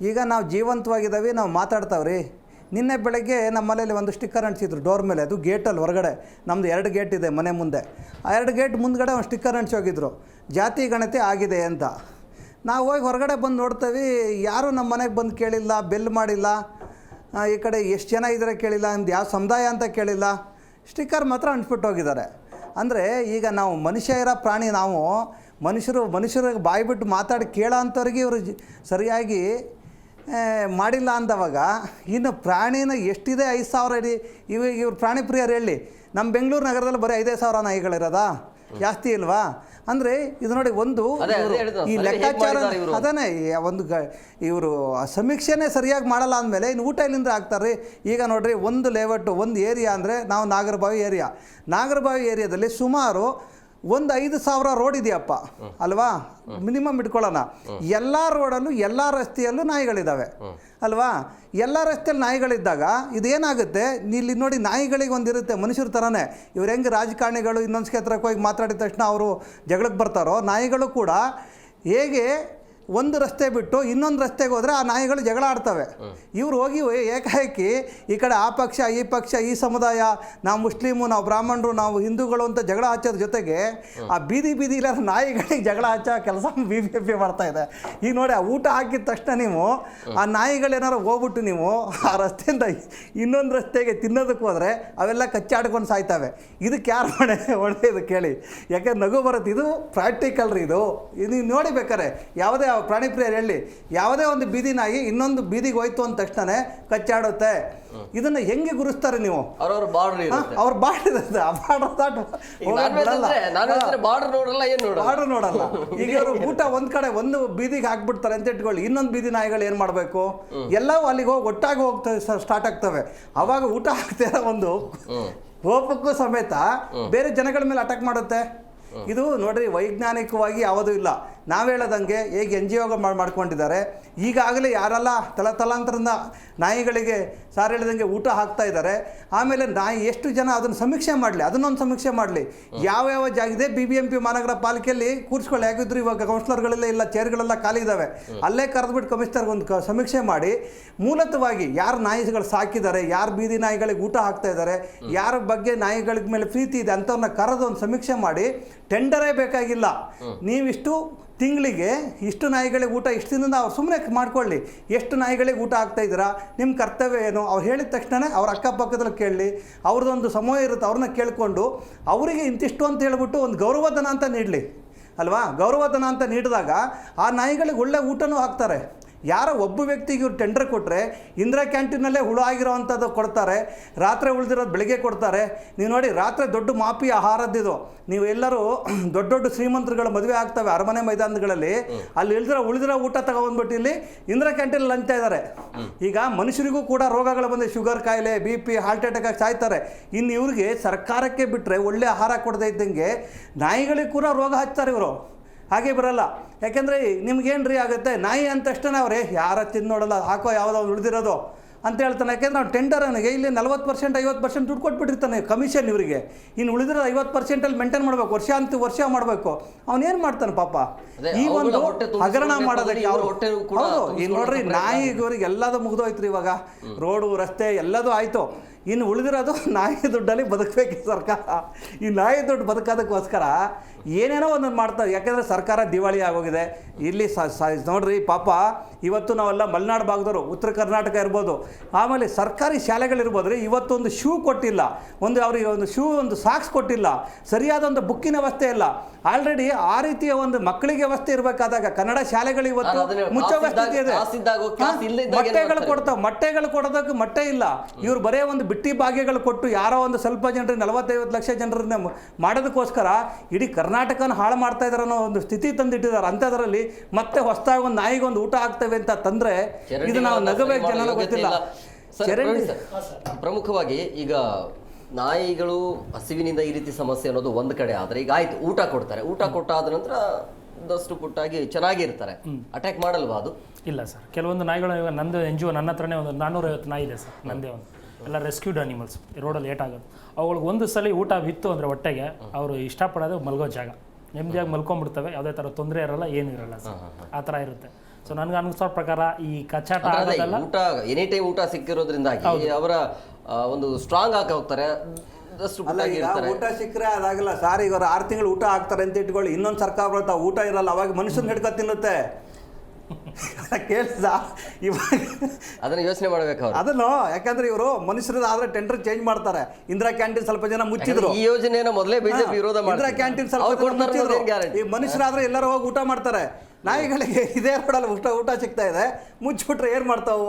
ಈಗ ನಾವು ಜೀವಂತವಾಗಿದ್ದಾವೆ, ನಾವು ಮಾತಾಡ್ತಾವ್ರಿ. ನಿನ್ನೆ ಬೆಳಗ್ಗೆ ನಮ್ಮ ಮನೇಲಿ ಒಂದು ಸ್ಟಿಕ್ಕರ್ ಅಂಟಿಸಿದ್ರು ಡೋರ್ ಮೇಲೆ, ಅದು ಗೇಟಲ್ಲಿ ಹೊರಗಡೆ. ನಮ್ಮದು 2 ಗೇಟ್ ಇದೆ ಮನೆ ಮುಂದೆ. ಆ 2 ಗೇಟ್ ಮುಂದ್ಗಡೆ ಒಂದು ಸ್ಟಿಕ್ಕರ್ ಅಂಟಿಸಿ ಹೋಗಿದ್ರು, ಜಾತಿ ಗಣತಿ ಆಗಿದೆ ಅಂತ. ನಾವು ಹೋಗಿ ಹೊರಗಡೆ ಬಂದು ನೋಡ್ತೀವಿ, ಯಾರೂ ನಮ್ಮ ಮನೆಗೆ ಬಂದು ಕೇಳಿಲ್ಲ, ಬೆಲ್ ಮಾಡಿಲ್ಲ, ಈ ಕಡೆ ಎಷ್ಟು ಜನ ಇದ್ದಾರೆ ಕೇಳಿಲ್ಲ, ನಿಮ್ದು ಯಾವ ಸಮುದಾಯ ಅಂತ ಕೇಳಿಲ್ಲ, ಸ್ಟಿಕ್ಕರ್ ಮಾತ್ರ ಅಂಟಿಸ್ಬಿಟ್ಟು ಹೋಗಿದ್ದಾರೆ. ಅಂದರೆ ಈಗ ನಾವು ಮನುಷ್ಯ ಇರೋ ಪ್ರಾಣಿ, ನಾವು ಮನುಷ್ಯರಿಗೆ ಬಾಯಿ ಬಿಟ್ಟು ಮಾತಾಡಿ ಕೇಳೋ ಅಂಥವ್ರಿಗೆ ಇವರು ಸರಿಯಾಗಿ ಮಾಡಿಲ್ಲ ಅಂದವಾಗ ಇನ್ನು ಪ್ರಾಣಿನ ಎಷ್ಟಿದೆ? 5,000 ಇವ್ರು ಪ್ರಾಣಿ ಪ್ರಿಯರು ಹೇಳಿ. ನಮ್ಮ ಬೆಂಗಳೂರು ನಗರದಲ್ಲಿ ಬರೀ 5,000 ನಾಯಿಗಳಿರೋದಾ? ಜಾಸ್ತಿ ಇಲ್ವಾ? ಅಂದರೆ ಇದು ನೋಡಿ, ಒಂದು ಈ ಲೆಕ್ಕಾಚಾರ ಅದನ್ನೇ ಒಂದು ಇವರು ಸಮೀಕ್ಷೆನೇ ಸರಿಯಾಗಿ ಮಾಡಲ್ಲ ಅಂದಮೇಲೆ ಇನ್ನು ಊಟ ಇಲ್ಲಿಂದ ಹಾಕ್ತಾರೆ. ಈಗ ನೋಡಿರಿ, ಒಂದು ಲೇಔಟು, ಒಂದು ಏರಿಯಾ ಅಂದರೆ ನಾವು ನಾಗರಬಾವಿ ಏರಿಯಾದಲ್ಲಿ ಸುಮಾರು ಒಂದು 5,000 ರೋಡ್ ಇದೆಯಪ್ಪ ಅಲ್ವಾ? ಮಿನಿಮಮ್ ಇಟ್ಕೊಳ್ಳೋಣ. ಎಲ್ಲ ರೋಡಲ್ಲೂ ಎಲ್ಲ ರಸ್ತೆಯಲ್ಲೂ ನಾಯಿಗಳಿದ್ದಾವೆ ಅಲ್ವಾ? ಎಲ್ಲ ರಸ್ತೆಯಲ್ಲಿ ನಾಯಿಗಳಿದ್ದಾಗ ಇದೇನಾಗುತ್ತೆ, ಇಲ್ಲಿ ನೋಡಿ, ನಾಯಿಗಳಿಗೆ ಒಂದಿರುತ್ತೆ ಮನುಷ್ಯರ ಥರನೇ. ಇವ್ರು ಹೆಂಗೆ ರಾಜಕಾರಣಿಗಳು ಇನ್ನೊಂದು ಕ್ಷೇತ್ರಕ್ಕೆ ಹೋಗಿ ಮಾತಾಡಿದ ತಕ್ಷಣ ಅವರು ಜಗಳಕ್ಕೆ ಬರ್ತಾರೋ, ನಾಯಿಗಳು ಕೂಡ ಹೇಗೆ ಒಂದು ರಸ್ತೆ ಬಿಟ್ಟು ಇನ್ನೊಂದು ರಸ್ತೆಗೆ ಹೋದರೆ ಆ ನಾಯಿಗಳು ಜಗಳ ಆಡ್ತವೆ. ಇವ್ರು ಹೋಗಿ ಏಕಾಏಕಿ ಈ ಕಡೆ ಆ ಪಕ್ಷ ಈ ಪಕ್ಷ, ಈ ಸಮುದಾಯ, ನಾವು ಮುಸ್ಲಿಮು, ನಾವು ಬ್ರಾಹ್ಮಣರು, ನಾವು ಹಿಂದೂಗಳು ಅಂತ ಜಗಳ ಹಚ್ಚೋದ್ರ ಜೊತೆಗೆ ಆ ಬೀದಿಲ ನಾಯಿಗಳಿಗೆ ಜಗಳ ಹಚ್ಚೋ ಕೆಲಸ BBMP ಮಾಡ್ತಾ ಇದೆ. ಈಗ ನೋಡಿ, ಆ ಊಟ ಹಾಕಿದ ತಕ್ಷಣ ನೀವು ಆ ನಾಯಿಗಳೇನಾರು ಹೋಗ್ಬಿಟ್ಟು ನೀವು ಆ ರಸ್ತೆಯಿಂದ ಇನ್ನೊಂದು ರಸ್ತೆಗೆ ತಿನ್ನೋದಕ್ಕೆ ಹೋದರೆ ಅವೆಲ್ಲ ಕಚ್ಚಾಡ್ಕೊಂಡು ಸಾಯ್ತವೆ. ಇದಕ್ಕೆ ಯಾರು ಒಳ್ಳೆಯದು ಕೇಳಿ? ಯಾಕೆಂದ್ರೆ ನಗು ಬರುತ್ತೆ. ಇದು ಪ್ರಾಕ್ಟಿಕಲ್ ರೀ. ಇದು ನೀವು ನೋಡಿ ಬೇಕಾರೆ ಯಾವುದೇ ಪ್ರಾಣಿ ಪ್ರಿಯರು ಹೇಳಿ, ಯಾವುದೇ ಒಂದು ಬೀದಿ ನಾಯಿ ಇನ್ನೊಂದು ಬೀದಿಗೆ ಹೋಯ್ತು ಅಂದ ತಕ್ಷಣ ಕಚ್ಚಾಡುತ್ತೆ. ಇದನ್ನ ಹೆಂಗೆ ಗುರುಸ್ತಾರೆ ನೀವು? ಅವ್ರ ಬಾರ್ಡರ್ ಇರುತ್ತೆ. ಬಾರ್ಡರ್ ನೋಡಲ್ಲ. ಈಗ ಅವರು ಊಟ ಒಂದ್ ಕಡೆ ಒಂದು ಬೀದಿಗೆ ಹಾಕ್ಬಿಡ್ತಾರೆ ಅಂತ ಇಟ್ಕೊಳ್ಳಿ, ಇನ್ನೊಂದು ಬೀದಿ ನಾಯಿಗಳು ಏನ್ ಮಾಡ್ಬೇಕು? ಎಲ್ಲವೂ ಅಲ್ಲಿಗೆ ಹೋಗಿ ಒಟ್ಟಾಗಿ ಹೋಗ್ತವೆ, ಸ್ಟಾರ್ಟ್ ಆಗ್ತವೆ. ಅವಾಗ ಊಟ ಹಾಕ್ತಿರೋ ಒಂದು ಕೋಪಕ್ಕೂ ಸಮೇತ ಬೇರೆ ಜನಗಳ ಮೇಲೆ ಅಟ್ಯಾಕ್ ಮಾಡುತ್ತೆ. ಇದು ನೋಡ್ರಿ, ವೈಜ್ಞಾನಿಕವಾಗಿ ಯಾವುದೂ ಇಲ್ಲ. ನಾವು ಹೇಳೋದಂಗೆ ಹೇಗೆ NGOಗಳು ಮಾಡ್ಕೊಂಡಿದ್ದಾರೆ. ಈಗಾಗಲೇ ಯಾರೆಲ್ಲ ತಲಾಂತರದಿಂದ ನಾಯಿಗಳಿಗೆ ಸಾರ್ ಹೇಳಿದಂಗೆ ಊಟ ಹಾಕ್ತಾ ಇದ್ದಾರೆ. ಆಮೇಲೆ ನಾಯಿ ಎಷ್ಟು ಜನ ಅದನ್ನು ಸಮೀಕ್ಷೆ ಮಾಡಲಿ, ಅದನ್ನೊಂದು ಸಮೀಕ್ಷೆ ಮಾಡಲಿ. ಯಾವ ಜಾಗಿದೆ BBMP ಮಹಾನಗರ ಪಾಲಿಕೆಯಲ್ಲಿ ಕೂರಿಸ್ಕೊಳ್ಳಿ. ಯಾಕಿದ್ರು ಇವಾಗ ಕೌನ್ಸಿಲರ್ಗಳೆಲ್ಲ ಇಲ್ಲ, ಚೇರ್ಗಳೆಲ್ಲ ಖಾಲಿ ಇದ್ದಾವೆ. ಅಲ್ಲೇ ಕರೆದ್ಬಿಟ್ಟು ಕಮಿಷನರ್ಗೆ ಒಂದು ಸಮೀಕ್ಷೆ ಮಾಡಿ, ಮೂಲತವಾಗಿ ಯಾರು ನಾಯಿಗಳು ಸಾಕಿದ್ದಾರೆ, ಯಾರು ಬೀದಿ ನಾಯಿಗಳಿಗೆ ಊಟ ಹಾಕ್ತಾ ಇದ್ದಾರೆ, ಯಾರ ಬಗ್ಗೆ ನಾಯಿಗಳ ಮೇಲೆ ಪ್ರೀತಿ ಇದೆ ಅಂಥವ್ರನ್ನ ಕರೆದು ಒಂದು ಸಮೀಕ್ಷೆ ಮಾಡಿ, ಟೆಂಡರೇ ಬೇಕಾಗಿಲ್ಲ, ನೀವಿಷ್ಟು ತಿಂಗಳಿಗೆ ಇಷ್ಟು ನಾಯಿಗಳಿಗೆ ಊಟ, ಇಷ್ಟು ದಿನದಿಂದ ಅವ್ರು ಸುಮ್ಮನೆ ಮಾಡ್ಕೊಳ್ಳಿ, ಎಷ್ಟು ನಾಯಿಗಳಿಗೆ ಊಟ ಆಗ್ತಾ ಇದ್ದೀರಾ, ನಿಮ್ಮ ಕರ್ತವ್ಯ ಏನು? ಅವ್ರು ಹೇಳಿದ ತಕ್ಷಣ ಅವ್ರ ಅಕ್ಕಪಕ್ಕದಲ್ಲಿ ಕೇಳಲಿ. ಅವ್ರದ್ದೊಂದು ಸಮೂಹ ಇರುತ್ತೆ, ಅವ್ರನ್ನ ಕೇಳಿಕೊಂಡು ಅವರಿಗೆ ಇಂತಿಷ್ಟು ಅಂತ ಹೇಳ್ಬಿಟ್ಟು ಒಂದು ಗೌರವಧನ ಅಂತ ನೀಡಲಿ ಅಲ್ವಾ? ಗೌರವಧನ ಅಂತ ನೀಡಿದಾಗ ಆ ನಾಯಿಗಳಿಗೆ ಒಳ್ಳೆ ಊಟನೂ ಹಾಕ್ತಾರೆ. ಯಾರೋ ಒಬ್ಬ ವ್ಯಕ್ತಿಗೆ ಇವ್ರು ಟೆಂಡರ್ ಕೊಟ್ಟರೆ ಇಂದಿರಾ ಕ್ಯಾಂಟೀನಲ್ಲೇ ಹುಳು ಆಗಿರೋ ಅಂಥದ್ದು ಕೊಡ್ತಾರೆ, ರಾತ್ರಿ ಉಳಿದಿರೋದು ಬೆಳಗ್ಗೆ ಕೊಡ್ತಾರೆ. ನೀವು ನೋಡಿ, ರಾತ್ರಿ ದೊಡ್ಡ ಮಾಪಿ ಆಹಾರದ್ದಿದು. ನೀವು ಎಲ್ಲರೂ ದೊಡ್ಡ ಶ್ರೀಮಂತರುಗಳ ಮದುವೆ ಆಗ್ತವೆ ಅರಮನೆ ಮೈದಾನಗಳಲ್ಲಿ, ಅಲ್ಲಿ ಉಳಿದಿರೋ ಊಟ ತಗೊಬಂದ್ಬಿಟ್ಟು ಇಲ್ಲಿ ಇಂದಿರಾ ಕ್ಯಾಂಟೀನಲ್ಲಿ ಹಂಚ್ತಾ ಇದ್ದಾರೆ. ಈಗ ಮನುಷ್ಯರಿಗೂ ಕೂಡ ರೋಗಗಳು ಬಂದು ಶುಗರ್ ಕಾಯಿಲೆ, BP, ಹಾರ್ಟ್ ಅಟ್ಯಾಕ್ ಆಗಿ ಸಾಯ್ತಾರೆ. ಇನ್ನು ಇವ್ರಿಗೆ ಸರ್ಕಾರಕ್ಕೆ ಬಿಟ್ಟರೆ ಒಳ್ಳೆ ಆಹಾರ ಕೊಡದೇ ಇದ್ದಂಗೆ ನಾಯಿಗಳಿಗೆ ಕೂಡ ರೋಗ ಹಚ್ತಾರೆ ಇವರು. ಹಾಗೆ ಬರಲ್ಲ. ಯಾಕೆಂದರೆ ನಿಮ್ಗೇನು ಆಗುತ್ತೆ, ನಾಯಿ ಅಂದ ತಕ್ಷಣ ಅವರೇ ಯಾರ ತಿಂದು ನೋಡಲ್ಲ, ಹಾಕೋ ಯಾವುದೋ ಉಳಿದಿರೋದು ಅಂತ ಹೇಳ್ತಾನೆ. ಯಾಕೆಂದ್ರೆ ಅವ್ನು ಟೆಂಡರನಿಗೆ ಇಲ್ಲಿ 40% 50% ದುಡ್ಡು ಕೊಟ್ಬಿಟ್ಟಿರ್ತಾನೆ ಕಮಿಷನ್ ಇವರಿಗೆ. ಇನ್ನು ಉಳಿದಿರೋ 50% ಮೇಂಟೈನ್ ಮಾಡಬೇಕು, ವರ್ಷ ಮಾಡಬೇಕು. ಅವನೇನು ಮಾಡ್ತಾನೆ ಪಾಪ? ಈ ಒಂದು ಹಗರಣ ಮಾಡೋದಕ್ಕೆ ಹೌದು. ಈಗ ನೋಡ್ರಿ, ನಾಯಿಗೋರಿಗೆ ಎಲ್ಲದೂ ಮುಗಿದೋಯ್ತು ರೀ. ಇವಾಗ ರೋಡು ರಸ್ತೆ ಎಲ್ಲದೂ ಆಯಿತು. ಇನ್ನು ಉಳಿದಿರೋದು ನಾಯಿ ದುಡ್ಡಲ್ಲಿ ಬದುಕಬೇಕು ಸರ್ಕಾರ. ಈ ನಾಯಿ ದುಡ್ಡು ಬದುಕೋದಕ್ಕೋಸ್ಕರ ಏನೇನೋ ಒಂದೊಂದು ಮಾಡ್ತಾರೆ. ಯಾಕೆಂದರೆ ಸರ್ಕಾರ ದಿವಾಳಿ ಆಗೋಗಿದೆ. ಇಲ್ಲಿ ನೋಡ್ರಿ ಪಾಪ, ಇವತ್ತು ನಾವೆಲ್ಲ ಮಲೆನಾಡು ಭಾಗದವರು, ಉತ್ತರ ಕರ್ನಾಟಕ ಇರ್ಬೋದು, ಆಮೇಲೆ ಸರ್ಕಾರಿ ಶಾಲೆಗಳಿರ್ಬೋದು ರೀ, ಇವತ್ತೊಂದು ಶೂ ಕೊಟ್ಟಿಲ್ಲ, ಅವರಿಗೆ ಒಂದು ಸಾಕ್ಸ್ ಕೊಟ್ಟಿಲ್ಲ, ಸರಿಯಾದ ಒಂದು ಬುಕ್ಕಿನ ವ್ಯವಸ್ಥೆ ಇಲ್ಲ. ಆಲ್ರೆಡಿ ಆ ರೀತಿಯ ಒಂದು ಮಕ್ಕಳಿಗೆ ವ್ಯವಸ್ಥೆ ಇರಬೇಕಾದಾಗ ಕನ್ನಡ ಶಾಲೆಗಳು ಇವತ್ತು ಮುಚ್ಚೋ ಸ್ಥಿತಿ ಇದೆ. ಮೊಟ್ಟೆಗಳು ಕೊಡೋದಕ್ಕೆ ಮೊಟ್ಟೆ ಇಲ್ಲ. ಇವ್ರು ಬರೇ ಒಂದು ಬಿಟ್ಟಿ ಭಾಗ್ಯಗಳು ಕೊಟ್ಟು ಯಾರೋ ಒಂದು ಸ್ವಲ್ಪ ಜನರಿಗೆ 40-50 ಲಕ್ಷ ಜನರನ್ನ ಮಾಡೋದಕ್ಕೋಸ್ಕರ ಇಡೀ ಕರ್ನಾಟಕನ ಹಾಳು ಮಾಡ್ತಾ ಇದಾರೆ ಅನ್ನೋ ಒಂದು ಸ್ಥಿತಿ ತಂದಿಟ್ಟಿದ್ದಾರೆ. ಅಂಥದ್ರಲ್ಲಿ ಮತ್ತೆ ಹೊಸದಾಗಿ ಒಂದು ನಾಯಿಗೆ ಒಂದು ಊಟ ಆಗ್ತವೆ ಅಂತ ತಂದ್ರೆ ಇದು ನಾವು ನಗಬೇಕು, ಜನರಿಗೆ ಗೊತ್ತಿಲ್ಲ. ಪ್ರಮುಖವಾಗಿ ಈಗ ನಾಯಿಗಳು ಹಸಿವಿನಿಂದ ಈ ರೀತಿ ಸಮಸ್ಯೆ ಅನ್ನೋದು ಒಂದು ಕಡೆ ಆದರೆ ಈಗ ಆಯ್ತು ಊಟ ಕೊಡ್ತಾರೆ, ಊಟ ಕೊಟ್ಟಾದ ನಂತರ ದಷ್ಟು ಪುಟ್ಟಾಗಿ ಚೆನ್ನಾಗಿರ್ತಾರೆ, ಅಟ್ಯಾಕ್ ಮಾಡಲ್ವಾ ಅದು? ಇಲ್ಲ ಸರ್, ಕೆಲವೊಂದು ನಾಯಿಗಳು ಇವಾಗ ನಂದು NGO ನನ್ನ ಹತ್ರನೇ ಒಂದು 450 ನಾಯಿ ಇದೆ ಸರ್, ನಂದೇ ಒಂದು. ಎಲ್ಲ ರೆಸ್ಕ್ಯೂಡ್ ಅನಿಮಲ್ಸ್, ರೋಡಲ್ಲಿ ಏಟಾಗೋದು. ಅವುಗಳಿಗೆ ಒಂದು ಸಲ ಊಟ ಬಿತ್ತು ಅಂದರೆ ಹೊಟ್ಟೆಗೆ ಅವರು ಇಷ್ಟಪಡೋದು ಮಲ್ಗೋ ಜಾಗ, ನೆಮ್ಮದಿಯಾಗಿ ಮಲ್ಕೊಂಡ್ಬಿಡ್ತವೆ, ಯಾವುದೇ ಥರ ತೊಂದರೆ ಇರಲ್ಲ, ಏನೂ ಇರಲ್ಲ ಸರ್, ಆ ಥರ ಇರುತ್ತೆ. ಸೊ ನನಗೆ ಅನಿಸೋ ಪ್ರಕಾರ ಈ ಕಚ್ಚಾಟ ಆಗೋದಲ್ಲ, ಊಟ ಎನಿ ಟೈಮ್ ಊಟ ಸಿಕ್ಕಿರೋದ್ರಿಂದಾಗಿ ಅವರ ಒಂದು ಸ್ಟ್ರಾಂಗ್ ಆಗಿ ಹೋಗ್ತಾರೆ, ಅಲ್ಲ ಈಗ ಊಟ ಸಿಕ್ಕರೆ ಅದಾಗಲ್ಲ ಸಾರ್. ಈಗ 6 ತಿಂಗಳು ಊಟ ಹಾಕ್ತಾರೆ ಅಂತ ಇಟ್ಕೊಳ್ಳಿ, ಇನ್ನೊಂದು ಸರ್ಕಾರ ಬರ್ತಾವೆ ಊಟ ಇರಲ್ಲ, ಅವಾಗ ಮನುಷ್ಯನ ಹಿಡ್ಕೊ ತಿನ್ನುತ್ತೆ. ಕೇಳಿದ ಇವಾಗ ಅದನ್ನ ಯೋಚನೆ ಮಾಡ್ಬೇಕು ಅವ್ರು. ಅದನ್ನು ಯಾಕಂದ್ರೆ ಇವರು ಮನುಷ್ಯರು ಆದ್ರೆ ಟೆಂಡರ್ ಚೇಂಜ್ ಮಾಡ್ತಾರೆ. ಇಂದಿರಾ ಕ್ಯಾಂಟೀನ್ ಸ್ವಲ್ಪ ಜನ ಮುಚ್ಚಿದ್ರು, ಈ ಯೋಜನೆಯನ್ನು ಮೊದಲೇ ಬಿಜೆಪಿ ವಿರೋಧ ಇಂದಿರಾ ಮಾಡ್ತಾರೆ. ಕ್ಯಾಂಟೀನ್ ಸ್ವಲ್ಪ ಜನ ಮುಚ್ಚಿದ್ರು. ಈ ಮನುಷ್ಯರಾದ್ರೆ ಎಲ್ಲರೂ ಹೋಗಿ ಊಟ ಮಾಡ್ತಾರೆ. ನಾಯಿಗಳಿಗೆ ಇದೇ ರೋಡಲ್ಲಿ ಊಟ ಸಿಗ್ತಾ ಇದೆ, ಮುಚ್ಚಿಬಿಟ್ರೆ ಏನ್ ಮಾಡ್ತಾವು?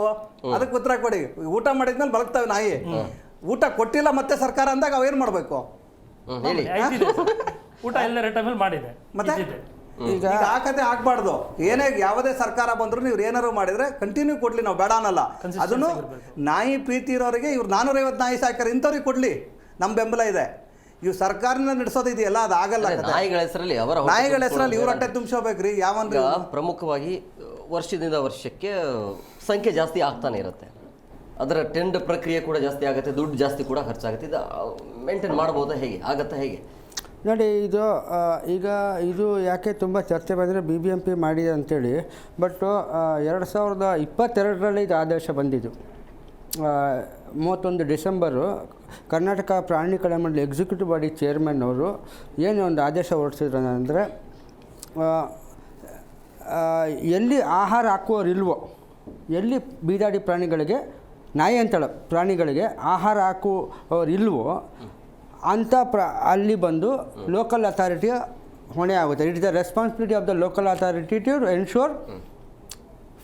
ಅದಕ್ಕೆ ಉತ್ತರ ಕೊಡಿ. ಊಟ ಮಾಡಿದ್ಮೇಲೆ ಬಲಕ್ತಾವೆ ನಾಯಿ. ಊಟ ಕೊಟ್ಟಿಲ್ಲ ಮತ್ತೆ ಸರ್ಕಾರ ಅಂದಾಗ ಅವೇನ್ ಮಾಡ್ಬೇಕು? ಹೇಳಿ. ಊಟ ಎಲ್ಲ ರೇಟಲ್ಲಿ ಮಾಡಿದೆ ಮತ್ತೆ ಈಗ ಆ ಕತೆ ಆಗ್ಬಾರ್ದು. ಏನೇ ಯಾವುದೇ ಸರ್ಕಾರ ಬಂದ್ರು ಇವ್ರು ಏನಾರು ಮಾಡಿದ್ರೆ ಕಂಟಿನ್ಯೂ ಕೊಡ್ಲಿ, ನಾವು ಬೇಡ ಅನ್ನಲ್ಲ. ಅದನ್ನು ನಾಯಿ ಪ್ರೀತಿ ಇರೋರಿಗೆ ಇವ್ರು 450 ನಾಯಿ ಸಾಕ್ತಾರೆ, ಇಂಥವ್ರಿಗೆ ಕೊಡ್ಲಿ, ನಮ್ಮ ಬೆಂಬಲ ಇದೆ. ಇವು ಸರ್ಕಾರನ ನಡೆಸೋದು ಇದೆಯಲ್ಲ, ಅದು ಆಗಲ್ಲ. ನಾಯಿಗಳ ಹೆಸರಲ್ಲಿ ನಾಯಿಗಳ ಹೆಸರಲ್ಲಿ ಇವ್ರ ಹೊಟ್ಟೆ ತುಂಬಿಸೋಬೇಕ್ರಿ. ಯಾವಂದ್ರೆ ಪ್ರಮುಖವಾಗಿ ವರ್ಷದಿಂದ ವರ್ಷಕ್ಕೆ ಸಂಖ್ಯೆ ಜಾಸ್ತಿ ಆಗ್ತಾನೆ ಇರುತ್ತೆ, ಅದರ ಟೆಂಡರ್ ಪ್ರಕ್ರಿಯೆ ಕೂಡ ಜಾಸ್ತಿ ಆಗುತ್ತೆ, ದುಡ್ಡು ಜಾಸ್ತಿ ಕೂಡ ಖರ್ಚಾಗುತ್ತೆ. ಇದು ಮೇಂಟೈನ್ ಮಾಡ್ಬೋದಾ, ಹೇಗೆ ಆಗತ್ತಾ, ಹೇಗೆ? ನೋಡಿ, ಇದು ಈಗ ಇದು ಯಾಕೆ ತುಂಬ ಚರ್ಚೆ ಬಂದರೆ BBMP ಮಾಡಿದೆ ಅಂಥೇಳಿ. ಬಟ್ 2022ರಲ್ಲಿ ಇದು ಆದೇಶ ಬಂದಿದ್ದು. 31 ಡಿಸೆಂಬರು ಕರ್ನಾಟಕ ಪ್ರಾಣಿ ಕಲ್ಯಾಣ ಮಂಡಳಿ ಎಕ್ಸಿಕ್ಯೂಟಿವ್ ಬಾಡಿ ಚೇರ್ಮನ್ ಅವರು ಏನು ಒಂದು ಆದೇಶ ಹೊರಡಿಸಿದ್ರು ಅಂದರೆ, ಎಲ್ಲಿ ಆಹಾರ ಹಾಕುವವರಿಲ್ವೋ, ಎಲ್ಲಿ ಬೀದಾಡಿ ಪ್ರಾಣಿಗಳಿಗೆ, ನಾಯಿ ಅಂತಳ ಪ್ರಾಣಿಗಳಿಗೆ ಆಹಾರ ಹಾಕುವವರಿಲ್ವೋ ಅಂಥ ಅಲ್ಲಿ ಬಂದು ಲೋಕಲ್ ಅಥಾರಿಟಿಯ ಹೊಣೆ ಆಗುತ್ತೆ. It is the responsibility of the local authority to ensure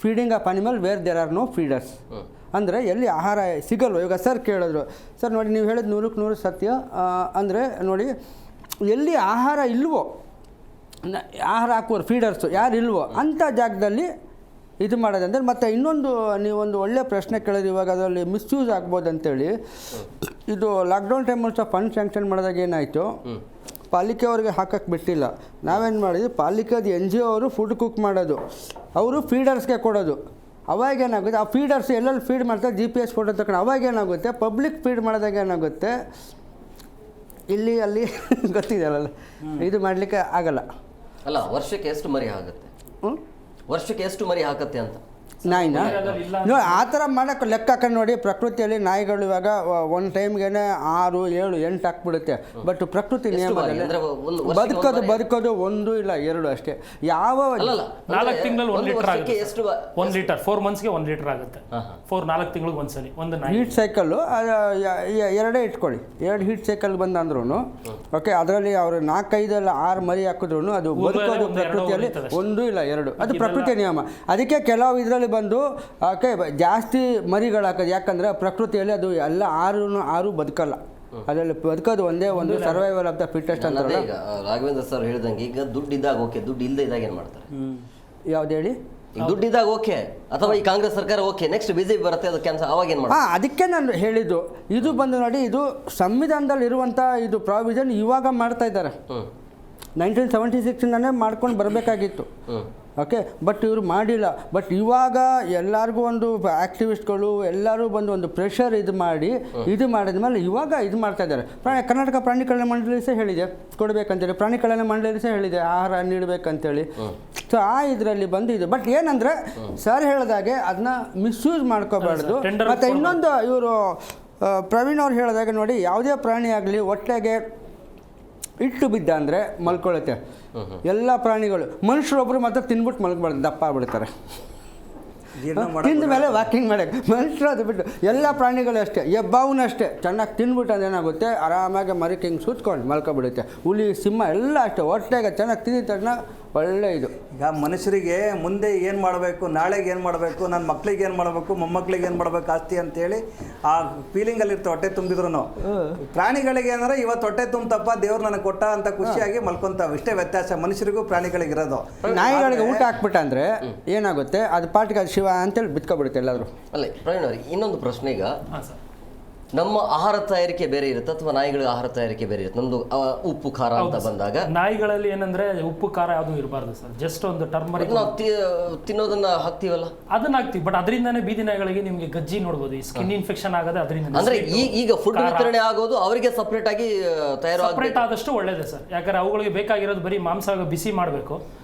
feeding of animal where there are no feeders. ಅಂದರೆ ಎಲ್ಲಿ ಆಹಾರ ಸಿಗಲ್ವೋ, ಇವಾಗ ಸರ್ ಕೇಳಿದ್ರು, ಸರ್ ನೋಡಿ ನೀವು ಹೇಳಿದ 100% ಸತ್ಯ. ಅಂದರೆ ನೋಡಿ, ಎಲ್ಲಿ ಆಹಾರ ಇಲ್ವೋ, ಆಹಾರ ಹಾಕುವರು ಫೀಡರ್ಸು ಯಾರು ಇಲ್ವೋ ಅಂಥ ಜಾಗದಲ್ಲಿ ಇದು ಮಾಡೋದಂದರೆ. ಮತ್ತು ಇನ್ನೊಂದು ನೀವೊಂದು ಒಳ್ಳೆಯ ಪ್ರಶ್ನೆ ಕೇಳಿದ್ರೆ, ಇವಾಗ ಅದರಲ್ಲಿ ಮಿಸ್ಯೂಸ್ ಆಗ್ಬೋದು ಅಂತೇಳಿ. ಇದು ಲಾಕ್ಡೌನ್ ಟೈಮಲ್ಲಿ ಸಹ ಫಂಡ್ ಸ್ಯಾಂಕ್ಷನ್ ಮಾಡಿದಾಗ ಏನಾಯಿತು, ಪಾಲಿಕೆಯವ್ರಿಗೆ ಹಾಕಕ್ಕೆ ಬಿಟ್ಟಿಲ್ಲ. ನಾವೇನು ಮಾಡಿದ್ವಿ, ಪಾಲಿಕೆದು NGO ಅವರು ಫುಡ್ ಕುಕ್ ಮಾಡೋದು, ಅವರು ಫೀಡರ್ಸ್ಗೆ ಕೊಡೋದು. ಅವಾಗ ಏನಾಗುತ್ತೆ, ಆ ಫೀಡರ್ಸ್ ಎಲ್ಲೆಲ್ಲಿ ಫೀಡ್ ಮಾಡ್ತಾರೆ GPS ಫೋಟೋ ತಗೊಂಡು, ಅವಾಗ ಏನಾಗುತ್ತೆ, ಪಬ್ಲಿಕ್ ಫೀಡ್ ಮಾಡಿದಾಗ ಏನಾಗುತ್ತೆ, ಇಲ್ಲಿ ಅಲ್ಲಿ ಗೊತ್ತಿದೆಯಲ್ಲ, ಇದು ಮಾಡಲಿಕ್ಕೆ ಆಗಲ್ಲ. ಅಲ್ಲ, ವರ್ಷಕ್ಕೆ ಎಷ್ಟು ಮರಿ ಆಗುತ್ತೆ? ವರ್ಷಕ್ಕೆ ಎಷ್ಟು ಮರಿ ಹಾಕತ್ತೆ ಅಂತ ನಾಯಿನ ನೋಡಿ ಆ ಥರ ಮಾಡೋಕ್ಕೆ ಲೆಕ್ಕ ಹಾಕೊಂಡು ನೋಡಿ. ಪ್ರಕೃತಿಯಲ್ಲಿ ನಾಯಿಗಳು ಇವಾಗ ಒಂದು ಟೈಮ್ಗೆ 6, 7, 8 ಹಾಕ್ಬಿಡುತ್ತೆ. ಬಟ್ ಪ್ರಕೃತಿ ನಿಯಮದಲ್ಲಿ ಬದುಕೋದು 1 ಇಲ್ಲ 2 ಅಷ್ಟೇ. ಯಾವ 4 ತಿಂಗಳಲ್ಲಿ 1 ಲೀಟರ್ ಆಗುತ್ತೆ. 1 ಲೀಟರ್ 4 ಮಂತ್ಸ್ಗೆ 1 ಲೀಟರ್ ಆಗುತ್ತೆ. 4 ಲೀಟರ್ಗಳಿಗೆ ಒಂದ್ಸಲಿ ಒಂದು ಹೀಟ್ ಸೈಕಲ್ಲು 2 ಇಟ್ಕೊಳ್ಳಿ. 2 ಹೀಟ್ ಸೈಕಲ್ ಬಂದಂದ್ರೂ ಓಕೆ, ಅದರಲ್ಲಿ ಅವರು 4, 5 ಅಲ್ಲ 6 ಮರಿ ಹಾಕಿದ್ರು ಅದು ಬದುಕೋದು ಪ್ರಕೃತಿಯಲ್ಲಿ 1 ಇಲ್ಲ 2. ಅದು ಪ್ರಕೃತಿಯ ನಿಯಮ. ಅದಕ್ಕೆ ಕೆಲವು ಇದರಲ್ಲಿ ಬಂದು ಓಕೆ ಜಾಸ್ತಿ ಮರಿಗಳು ಹಾಕೋದು, ಯಾಕಂದರೆ ಪ್ರಕೃತಿಯಲ್ಲಿ ಅದು ಎಲ್ಲ 6 ಬದುಕಲ್ಲ. ಅದರಲ್ಲಿ ಬದುಕೋದು ಒಂದೇ ಒಂದು ಸರ್ವೈವಲ್ ಆಫ್ ದ ಫಿಟ್ಟೆಸ್ಟ್ ಅಂತ. ಈಗ ರಾಘವೇಂದ್ರ ಸರ್ ಹೇಳಿದಂಗೆ, ಈಗ ದುಡ್ಡು ಇದ್ದಾಗ ಓಕೆ, ದುಡ್ಡು ಇಲ್ಲದೆ ಇದ್ದಾಗ ಏನು ಮಾಡ್ತಾರೆ? ಯಾವ್ದು ಹೇಳಿ? ಈಗ ದುಡ್ಡು ಇದ್ದಾಗ ಓಕೆ, ಅಥವಾ ಈ ಕಾಂಗ್ರೆಸ್ ಸರ್ಕಾರ ಓಕೆ, ನೆಕ್ಸ್ಟ್ BJP ಬರುತ್ತೆ, ಅದು ಕ್ಯಾನ್ಸಲ್, ಅವಾಗ ಏನು ಮಾಡ್ತಾರೆ? ಅದಕ್ಕೆ ನಾನು ಹೇಳಿದ್ದು, ಇದು ಬಂದು ನೋಡಿ, ಇದು ಸಂವಿಧಾನದಲ್ಲಿ ಇರುವಂಥ ಇದು ಪ್ರಾವಿಷನ್ ಇವಾಗ ಮಾಡ್ತಾ ಇದ್ದಾರೆ. 1976 ಮಾಡ್ಕೊಂಡು ಬರಬೇಕಾಗಿತ್ತು. ಓಕೆ, ಬಟ್ ಇವರು ಮಾಡಿಲ್ಲ. ಬಟ್ ಇವಾಗ ಎಲ್ಲರಿಗೂ ಒಂದು ಆ್ಯಕ್ಟಿವಿಸ್ಟ್ಗಳು ಎಲ್ಲರೂ ಬಂದು ಒಂದು ಪ್ರೆಷರ್ ಇದು ಮಾಡಿದ್ಮೇಲೆ ಇವಾಗ ಇದು ಮಾಡ್ತಾ ಇದ್ದಾರೆ. ಕರ್ನಾಟಕ ಪ್ರಾಣಿ ಕಲ್ಯಾಣ ಮಂಡಳಿ ಸಹ ಹೇಳಿದೆ ಕೊಡಬೇಕಂತೇಳಿ, ಪ್ರಾಣಿ ಕಲ್ಯಾಣ ಮಂಡಳಿ ಸಹ ಹೇಳಿದೆ ಆಹಾರ ನೀಡಬೇಕಂತೇಳಿ. ಸೊ ಆ ಇದರಲ್ಲಿ ಬಂದು ಇದು. ಬಟ್ ಏನಂದರೆ ಸರ್ ಹೇಳಿದಾಗೆ ಅದನ್ನ ಮಿಸ್ಯೂಸ್ ಮಾಡ್ಕೋಬಾರ್ದು. ಮತ್ತು ಇನ್ನೊಂದು ಇವರು ಪ್ರವೀಣ್ ಅವ್ರು ಹೇಳಿದಾಗ ನೋಡಿ, ಯಾವುದೇ ಪ್ರಾಣಿ ಆಗಲಿ ಹೊಟ್ಟೆಗೆ ಇಟ್ಟು ಬಿದ್ದ ಅಂದರೆ ಮಲ್ಕೊಳ್ಳುತ್ತೆ. ಎಲ್ಲ ಪ್ರಾಣಿಗಳು, ಮನುಷ್ಯರೊಬ್ಬರು ಮಾತ್ರ ತಿನ್ಬಿಟ್ಟು ಮಲ್ಕೊಬಾರ್ದು, ದಪ್ಪ ಆಗ್ಬಿಡ್ತಾರೆ. ತಿಂದ ಮೇಲೆ ವಾಕಿಂಗ್ ಮಾಡೋಕ್ಕೆ. ಮನುಷ್ಯರು ಅದು ಬಿಟ್ಟು ಎಲ್ಲ ಪ್ರಾಣಿಗಳು ಅಷ್ಟೇ, ಎಬ್ಬಾವೂ ಅಷ್ಟೇ, ಚೆನ್ನಾಗಿ ತಿಂದ್ಬಿಟ್ಟು ಅದೇನಾಗುತ್ತೆ ಆರಾಮಾಗಿ ಮರಿಕೆ ಹಿಂಗೆ ಸುತ್ಕೊಂಡು ಮಲ್ಕೊಬಿಡುತ್ತೆ. ಹುಲಿ, ಸಿಂಹ ಎಲ್ಲ ಅಷ್ಟೇ, ಹೊಟ್ಟೆಗೆ ಚೆನ್ನಾಗಿ ತಿಂದ ತಕ್ಷಣ ಒಳ್ಳೆ ಇದು. ಈಗ ಮನುಷ್ಯರಿಗೆ ಮುಂದೆ ಏನು ಮಾಡಬೇಕು, ನಾಳೆಗೆ ಏನು ಮಾಡಬೇಕು, ನನ್ನ ಮಕ್ಳಿಗೆ ಏನು ಮಾಡಬೇಕು, ಮೊಮ್ಮಕ್ಳಿಗೆ ಏನು ಮಾಡಬೇಕು ಆಸ್ತಿ ಅಂತೇಳಿ ಆ ಫೀಲಿಂಗಲ್ಲಿ ಇರ್ತಾರೆ ಹೊಟ್ಟೆ ತುಂಬಿದ್ರು. ಪ್ರಾಣಿಗಳಿಗೆ ಏನಾರ ಇವತ್ತು ಹೊಟ್ಟೆ ತುಂಬತಪ್ಪ ದೇವ್ರು ನನಗೆ ಕೊಟ್ಟ ಅಂತ ಖುಷಿಯಾಗಿ ಮಲ್ಕೊಂತಾವೆ. ಇಷ್ಟೇ ವ್ಯತ್ಯಾಸ ಮನುಷ್ಯರಿಗೂ ಪ್ರಾಣಿಗಳಿಗೆ ಇರೋದು. ನಾಯಿಗಳಿಗೆ ಊಟ ಹಾಕ್ಬಿಟ್ಟ ಅಂದರೆ ಏನಾಗುತ್ತೆ, ಅದು ಪಾಟಿಗೆ ಅದು ಶಿವ ಅಂತೇಳಿ ಬಿತ್ಕೊಬಿಡುತ್ತೆ ಎಲ್ಲಾದರೂ. ಅಲ್ಲ ಪ್ರವೀಣ್ ಅವ್ರಿಗೆ ಇನ್ನೊಂದು ಪ್ರಶ್ನೆ. ಈಗ ನಮ್ಮ ಆಹಾರ ತಯಾರಿಕೆ ಬೇರೆ ಇರುತ್ತೆ ಅಥವಾ ನಾಯಿಗಳ ಆಹಾರ ತಯಾರಿಕೆ ಬೇರೆ ಇರುತ್ತೆ? ನಮ್ದು ಉಪ್ಪು ಖಾರ ಅಂತ ಬಂದಾಗ ನಾಯಿಗಳಲ್ಲಿ ಏನಂದ್ರೆ ಉಪ್ಪು ಖಾರ ಯಾವುದು ಇರಬಾರ್ದು ಸರ್. ಜಸ್ಟ್ ಒಂದು ಟರ್ಮರಿಕ್ ನಾವು ತಿನ್ನೋದನ್ನ ಹಾಕ್ತೀವಲ್ಲ, ಅದನ್ನ ಹಾಕ್ತಿವಿ. ಬಟ್ ಅದರಿಂದಾನೇ ಬೀದಿ ನಾಯಿಗಳಿಗೆ ನಿಮ್ಗೆ ಗಜ್ಜಿ ನೋಡ್ಬೋದು, ಈ ಸ್ಕಿನ್ ಇನ್ಫೆಕ್ಷನ್ ಆಗೋದು ಅದರಿಂದ. ಅಂದ್ರೆ ಈಗ ಫುಡ್ ವಿತರಣೆ ಆಗೋದು ಅವರಿಗೆ ಸಪರೇಟ್ ಆಗಿ ಸಪರೇಟ್ ಆದಷ್ಟು ಒಳ್ಳೇದೇ ಸರ್. ಯಾಕಂದ್ರೆ ಅವುಗಳಿಗೆ ಬೇಕಾಗಿರೋದು ಬರೀ ಮಾಂಸ ಬಿಸಿ ಮಾಡಬೇಕು,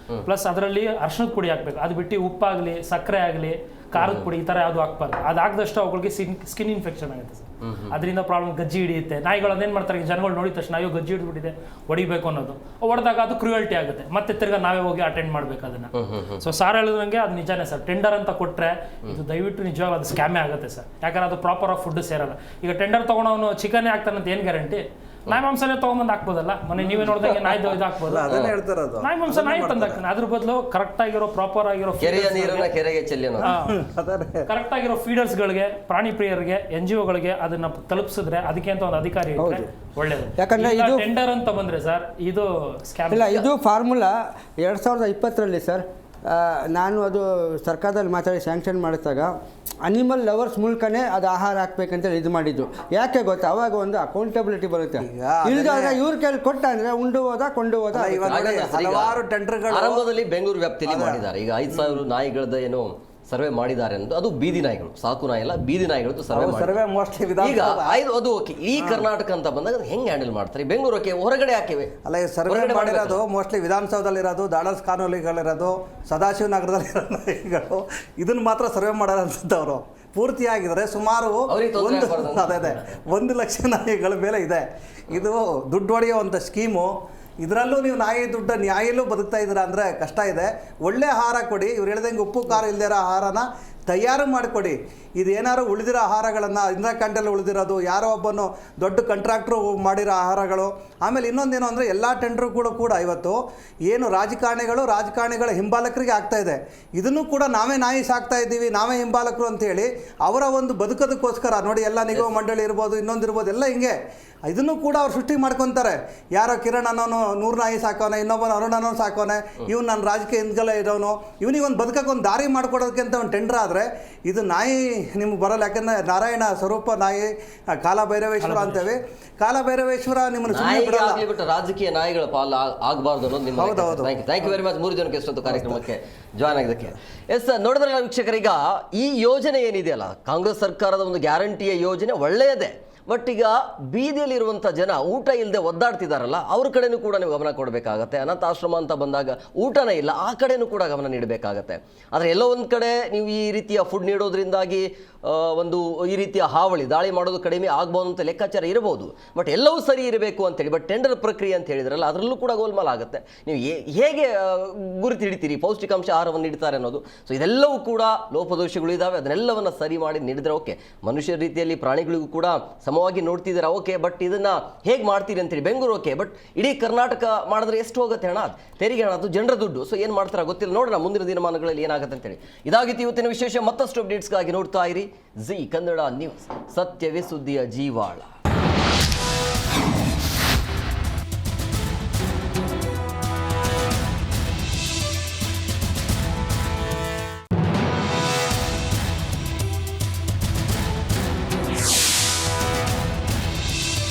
ಪ್ಲಸ್ ಅದರಲ್ಲಿ ಅರ್ಶಿಣದ ಪುಡಿ ಹಾಕ್ಬೇಕು. ಅದು ಬಿಟ್ಟು ಉಪ್ಪಾಗ್ಲಿ ಸಕ್ಕರೆ ಆಗಲಿ ಖಾರದ ಪುಡಿ ಈ ತರ ಯಾವ್ದು ಹಾಕ್ಬಾರ್ದು. ಅದಾಗದಷ್ಟು ಅವುಗಳಿಗೆ ಸ್ಕಿನ್ ಇನ್ಫೆಕ್ಷನ್ ಆಗುತ್ತೆ ಸರ್. ಅದರಿಂದ ಪ್ರಾಬ್ಲಮ್, ಗಜ್ಜಿ ಹಿಡಿಯುತ್ತೆ. ನಾಯಿಗಳು ಅದೇನ್ ಮಾಡ್ತಾರೆ, ಜನಗಳು ನೋಡಿದ ತಕ್ಷಣ ಅಯ್ಯೋ ಗಜ್ಜಿ ಹಿಡಿದ್ಬಿಟ್ಟಿದೆ ಹೊಡಿಬೇಕು ಅನ್ನೋದು, ಹೊಡೆದಾಗ ಅದು ಕ್ರೂಯಲ್ಟಿ ಆಗುತ್ತೆ. ಮತ್ತೆ ತಿರ್ಗಾ ನಾವೇ ಹೋಗಿ ಅಟೆಂಡ್ ಮಾಡ್ಬೇಕು ಅದನ್ನ. ಸೊ ಸಾರ್ ಹೇಳಿದಂಗೆ ಅದು ನಿಜಾನೇ ಸರ್. ಟೆಂಡರ್ ಅಂತ ಕೊಟ್ರೆ ಇದು ದಯವಿಟ್ಟು ನಿಜವಾಗ್ಲೂ ಅದು ಸ್ಕ್ಯಾಮೇ ಆಗುತ್ತೆ ಸರ್. ಯಾಕಂದ್ರೆ ಅದು ಪ್ರಾಪರ್ ಆಗಿ ಫುಡ್ ಸೇರಲ್ಲ. ಈಗ ಟೆಂಡರ್ ತಗೊಂಡವನು ಚಿಕನ್ ಹಾಕ್ತಾನಂತ ಏನ್ ಗ್ಯಾರಂಟಿ? ನಾಯಿ ಮಾಂಸನೇ ತಗೊಂಬಂದು ಹಾಕ್ಬೋದಲ್ಲ. ಮನೆ ನೀವೇ ನೋಡಿದಂಗೆ ನಾಯ್ದು ಇದು ಹಾಕ್ಬೋದು, ನಾಯಿ ಮಾಂಸ ನಾಯಿ ತಂದು ಹಾಕ್ತಾನೆ. ಅದ್ರ ಬದಲು ಕರೆಕ್ಟ್ ಆಗಿರೋ ಪ್ರಾಪರ್ ಆಗಿರೋ ಕೆರೆಯ ನೀರನ್ನ ಕೆರೆಗೆ ಚೆಲ್ಲಿ ಕರೆಕ್ಟ್ ಆಗಿರೋ ಫೀಡರ್ಸ್ ಗಳಿಗೆ, ಪ್ರಾಣಿ ಪ್ರಿಯರಿಗೆ, NGO ಗಳಿಗೆ ಅದನ್ನ ತಲುಪಿಸಿದ್ರೆ ಅದಕ್ಕೆ ಅಂತ ಒಂದು ಅಧಿಕಾರಿ ಇದ್ರೆ ಒಳ್ಳೇದು. ಯಾಕಂದ್ರೆ ಇದು ಟೆಂಡರ್ ಅಂತ ಬಂದ್ರೆ ಸರ್ ಇದು ಸ್ಕ್ಯಾಮ್ ಇಲ್ಲ. ಇದು ಫಾರ್ಮುಲಾ 2020ರಲ್ಲಿ ಸರ್ ನಾನು ಅದು ಸರ್ಕಾರದಲ್ಲಿ ಮಾತಾಡಿ ಸ್ಯಾಂಕ್ಷನ್ ಮಾಡಿದಾಗ ಅನಿಮಲ್ ಲವರ್ಸ್ ಮೂಲಕನೇ ಅದು ಆಹಾರ ಹಾಕ್ಬೇಕಂತೇಳಿ ಇದು ಮಾಡಿದ್ದು. ಯಾಕೆ ಗೊತ್ತಾ, ಅವಾಗ ಒಂದು ಅಕೌಂಟಬಿಲಿಟಿ ಬರುತ್ತೆ. ಇಲ್ದಾದ್ರೆ ಇವ್ರ ಕೈಲಿ ಕೊಟ್ಟ ಅಂದ್ರೆ ಉಂಡು ಹೋದ ಕೊಂಡು ಹೋದ. ಹಲವಾರು ಟೆಂಡರ್ಗಳು ಆರಂಭದಲ್ಲಿ ಬೆಂಗಳೂರು ವ್ಯಾಪ್ತಿಯಲ್ಲಿ ಮಾಡಿದ್ದಾರೆ. ಈಗ 5,000 ನಾಯಿಗಳದ್ದು ಏನೋ ಸರ್ವೆ ಮಾಡಿದ್ದಾರೆ ಅಂತ. ಅದು ಬೀದಿ ನಾಯಿಗಳು, ಸಾಕು ನಾಯಿ ಎಲ್ಲ, ಬೀದಿ ನಾಯಿಗಳು ಸರ್ವೆ ಮೋಸ್ಟ್ಲಿ ಈಗ ಅದು ಓಕೆ. ಈ ಕರ್ನಾಟಕ ಅಂತ ಬಂದಾಗ ಹೆಂಗ್ ಹ್ಯಾಂಡಲ್ ಮಾಡ್ತಾರೆ? ಬೆಂಗಳೂರು ಹೊರಗಡೆ ಹಾಕಿವೆ ಅಲ್ಲ, ಈ ಸರ್ವೆ ಮಾಡಿರೋದು ಮೋಸ್ಟ್ಲಿ ವಿಧಾನಸೌಧದಲ್ಲಿರೋದು, ದಾಳಸ್ ಕಾನೂನುಗಳಿರೋದು, ಸದಾಶಿವ ನಗರದಲ್ಲಿರೋ ನಾಯಿಗಳು, ಇದನ್ನ ಮಾತ್ರ ಸರ್ವೆ ಮಾಡೋರು ಅನ್ಸುತ್ತವರು. ಪೂರ್ತಿಯಾಗಿದ್ರೆ ಸುಮಾರು 1 ಲಕ್ಷ ನಾಯಿಗಳ ಮೇಲೆ ಇದೆ. ಇದು ದುಡ್ಡು ಹೊಡೆಯುವಂಥ ಸ್ಕೀಮು. ಇದರಲ್ಲೂ ನೀವು ನಾಯಿಯಲ್ಲೂ ಬದುಕ್ತಾ ಇದ್ದೀರಾ ಅಂದರೆ ಕಷ್ಟ ಇದೆ. ಒಳ್ಳೆ ಆಹಾರ ಕೊಡಿ. ಇವ್ರು ಹೇಳ್ದಂಗೆ ಉಪ್ಪು ಖಾರ ಇಲ್ದಿರೋ ಆಹಾರನ ತಯಾರು ಮಾಡಿಕೊಡಿ. ಇದೇನಾದ್ರು ಉಳಿದಿರೋ ಆಹಾರಗಳನ್ನು ಇಂದಿರಾ ಕ್ಯಾಂಟೀನಲ್ಲಿ ಉಳಿದಿರೋದು, ಯಾರೋ ಒಬ್ಬನು ದೊಡ್ಡ ಕಾಂಟ್ರಾಕ್ಟ್ರು ಮಾಡಿರೋ ಆಹಾರಗಳು. ಆಮೇಲೆ ಇನ್ನೊಂದೇನು ಅಂದರೆ ಎಲ್ಲ ಟೆಂಡರ್ಗಳು ಕೂಡ ಇವತ್ತು ಏನು ರಾಜಕಾರಣಿಗಳ ಹಿಂಬಾಲಕರಿಗೆ ಆಗ್ತಾಯಿದೆ. ಇದನ್ನು ಕೂಡ ನಾವೇ ನಾಯಿ ಸಾಕ್ತಾ ಇದ್ದೀವಿ, ನಾವೇ ಹಿಂಬಾಲಕರು ಅಂತೇಳಿ ಅವರ ಒಂದು ಬದುಕೋದಕ್ಕೋಸ್ಕರ ನೋಡಿ, ಎಲ್ಲ ನಿಗಮ ಮಂಡಳಿ ಇರ್ಬೋದು, ಇನ್ನೊಂದಿರ್ಬೋದು, ಎಲ್ಲ ಹಿಂಗೆ ಇದನ್ನು ಕೂಡ ಅವ್ರು ಸೃಷ್ಟಿ ಮಾಡ್ಕೊತಾರೆ. ಯಾರೋ ಕಿರಣ್ ಅನ್ನೋನು 100 ನಾಯಿ ಸಾಕೋನೆ, ಇನ್ನೊಬ್ಬನು ಅರುಣ್ ಅನ್ನೋನು ಸಾಕೋನೆ, ಇವ್ನು ನನ್ನ ರಾಜಕೀಯ ಹಿಂದ್ಗಲೆ ಇರೋನು, ಇವನಿಗೆ ಒಂದು ಬದುಕಕ್ಕೆ ಒಂದು ದಾರಿ ಮಾಡ್ಕೊಡೋದಕ್ಕೆ ಅಂತ ಒಂದು ಟೆಂಡರ್ ಆದರೆ ಇದು ನಾಯಿ ನಿಮ್ಗೆ ಬರೋಲ್ಲ. ಯಾಕಂದರೆ ನಾರಾಯಣ ಸ್ವರೂಪ ನಾಯಿ, ಕಾಲಭೈರವೇಶ್ವರ ಅಂತೇವೆ. ಕಾಲಭೈರವೇಶ್ವರ ನಿಮ್ಮನ್ನು ಬಿಟ್ಟು ರಾಜಕೀಯ ನಾಯಿಗಳ ಪಾಲು ಆಗಬಾರ್ದು ಅನ್ನೋದು ನಿಮ್ಮ. ಹೌದೌದು. ಥ್ಯಾಂಕ್ ಯು ವೆರಿ ಮಚ್ 3 ಜನಕ್ಕೆ ಎಷ್ಟೊತ್ತು ಕಾರ್ಯಕ್ರಮಕ್ಕೆ ಜಾಯ್ನ್ ಆಗಿದ್ದಕ್ಕೆ. ಎಸ್ ನೋಡಿದ್ರಲ್ಲ ವೀಕ್ಷಕರೀಗ, ಈ ಯೋಜನೆ ಏನಿದೆಯಲ್ಲ, ಕಾಂಗ್ರೆಸ್ ಸರ್ಕಾರದ ಒಂದು ಗ್ಯಾರಂಟಿಯ ಯೋಜನೆ ಒಳ್ಳೆಯದೇ. ಬಟ್ ಈಗ ಬೀದಿಯಲ್ಲಿರುವಂಥ ಜನ ಊಟ ಇಲ್ಲದೆ ಒದ್ದಾಡ್ತಿದ್ದಾರಲ್ಲ, ಅವ್ರ ಕಡೆನೂ ಕೂಡ ನೀವು ಗಮನ ಕೊಡಬೇಕಾಗತ್ತೆ. ಅನಾಥಾಶ್ರಮ ಅಂತ ಬಂದಾಗ ಊಟನೇ ಇಲ್ಲ, ಆ ಕಡೆನೂ ಕೂಡ ಗಮನ ನೀಡಬೇಕಾಗತ್ತೆ. ಆದರೆ ಎಲ್ಲೋ ಒಂದು ಕಡೆ ನೀವು ಈ ರೀತಿಯ ಫುಡ್ ನೀಡೋದ್ರಿಂದಾಗಿ ಒಂದು ಈ ರೀತಿಯ ದಾಳಿ ಮಾಡೋದು ಕಡಿಮೆ ಆಗ್ಬೋದು ಅಂತ ಲೆಕ್ಕಾಚಾರ ಇರಬಹುದು. ಬಟ್ ಎಲ್ಲವೂ ಸರಿ ಇರಬೇಕು ಅಂತೇಳಿ, ಬಟ್ ಟೆಂಡರ್ ಪ್ರಕ್ರಿಯೆ ಅಂತ ಹೇಳಿದ್ರಲ್ಲ, ಅದರಲ್ಲೂ ಕೂಡ ಗೋಲ್ಮಾಲ್ ಆಗುತ್ತೆ. ನೀವು ಹೇಗೆ ಗುರುತು ಹಿಡಿತೀರಿ ಪೌಷ್ಟಿಕಾಂಶ ಆಹಾರವನ್ನು ನೀಡ್ತಾರೆ ಅನ್ನೋದು. ಸೊ ಇದೆಲ್ಲವೂ ಕೂಡ ಲೋಪದೋಷಗಳು ಇದ್ದಾವೆ. ಅದನ್ನೆಲ್ಲವನ್ನು ಸರಿ ಮಾಡಿ ನೀಡಿದ್ರೆ ಓಕೆ. ಮನುಷ್ಯರ ರೀತಿಯಲ್ಲಿ ಪ್ರಾಣಿಗಳಿಗೂ ಕೂಡ ಸಮವಾಗಿ ನೋಡ್ತಿದ್ದಾರೆ, ಓಕೆ. ಬಟ್ ಇದನ್ನ ಹೇಗೆ ಮಾಡ್ತೀರಿ ಅಂತೇಳಿ ಬೆಂಗಳೂರು ಓಕೆ. ಬಟ್ ಇಡೀ ಕರ್ನಾಟಕ ಮಾಡಿದ್ರೆ ಎಷ್ಟು ಹೋಗುತ್ತೆ ಹಣ? ತೆರಿಗೆ ಹಣ, ಅದು ಜನರ ದುಡ್ಡು. ಸೊ ಏನು ಮಾಡ್ತಾರೆ ಗೊತ್ತಿಲ್ಲ. ನೋಡೋಣ ಮುಂದಿನ ದಿನಮಾನಗಳಲ್ಲಿ ಏನಾಗುತ್ತೆ ಅಂತೇಳಿ. ಇದಾಗಿತ್ತು ಇವತ್ತಿನ ವಿಶೇಷ. ಮತ್ತಷ್ಟು ಅಪ್ಡೇಟ್ಸ್ಗಾಗಿ ನೋಡ್ತಾ ಇರಿ ಜಿ ಕನ್ನಡ ನ್ಯೂಸ್. ಸತ್ಯವೇ ಸುದ್ದಿಯ ಜೀವಾಳ.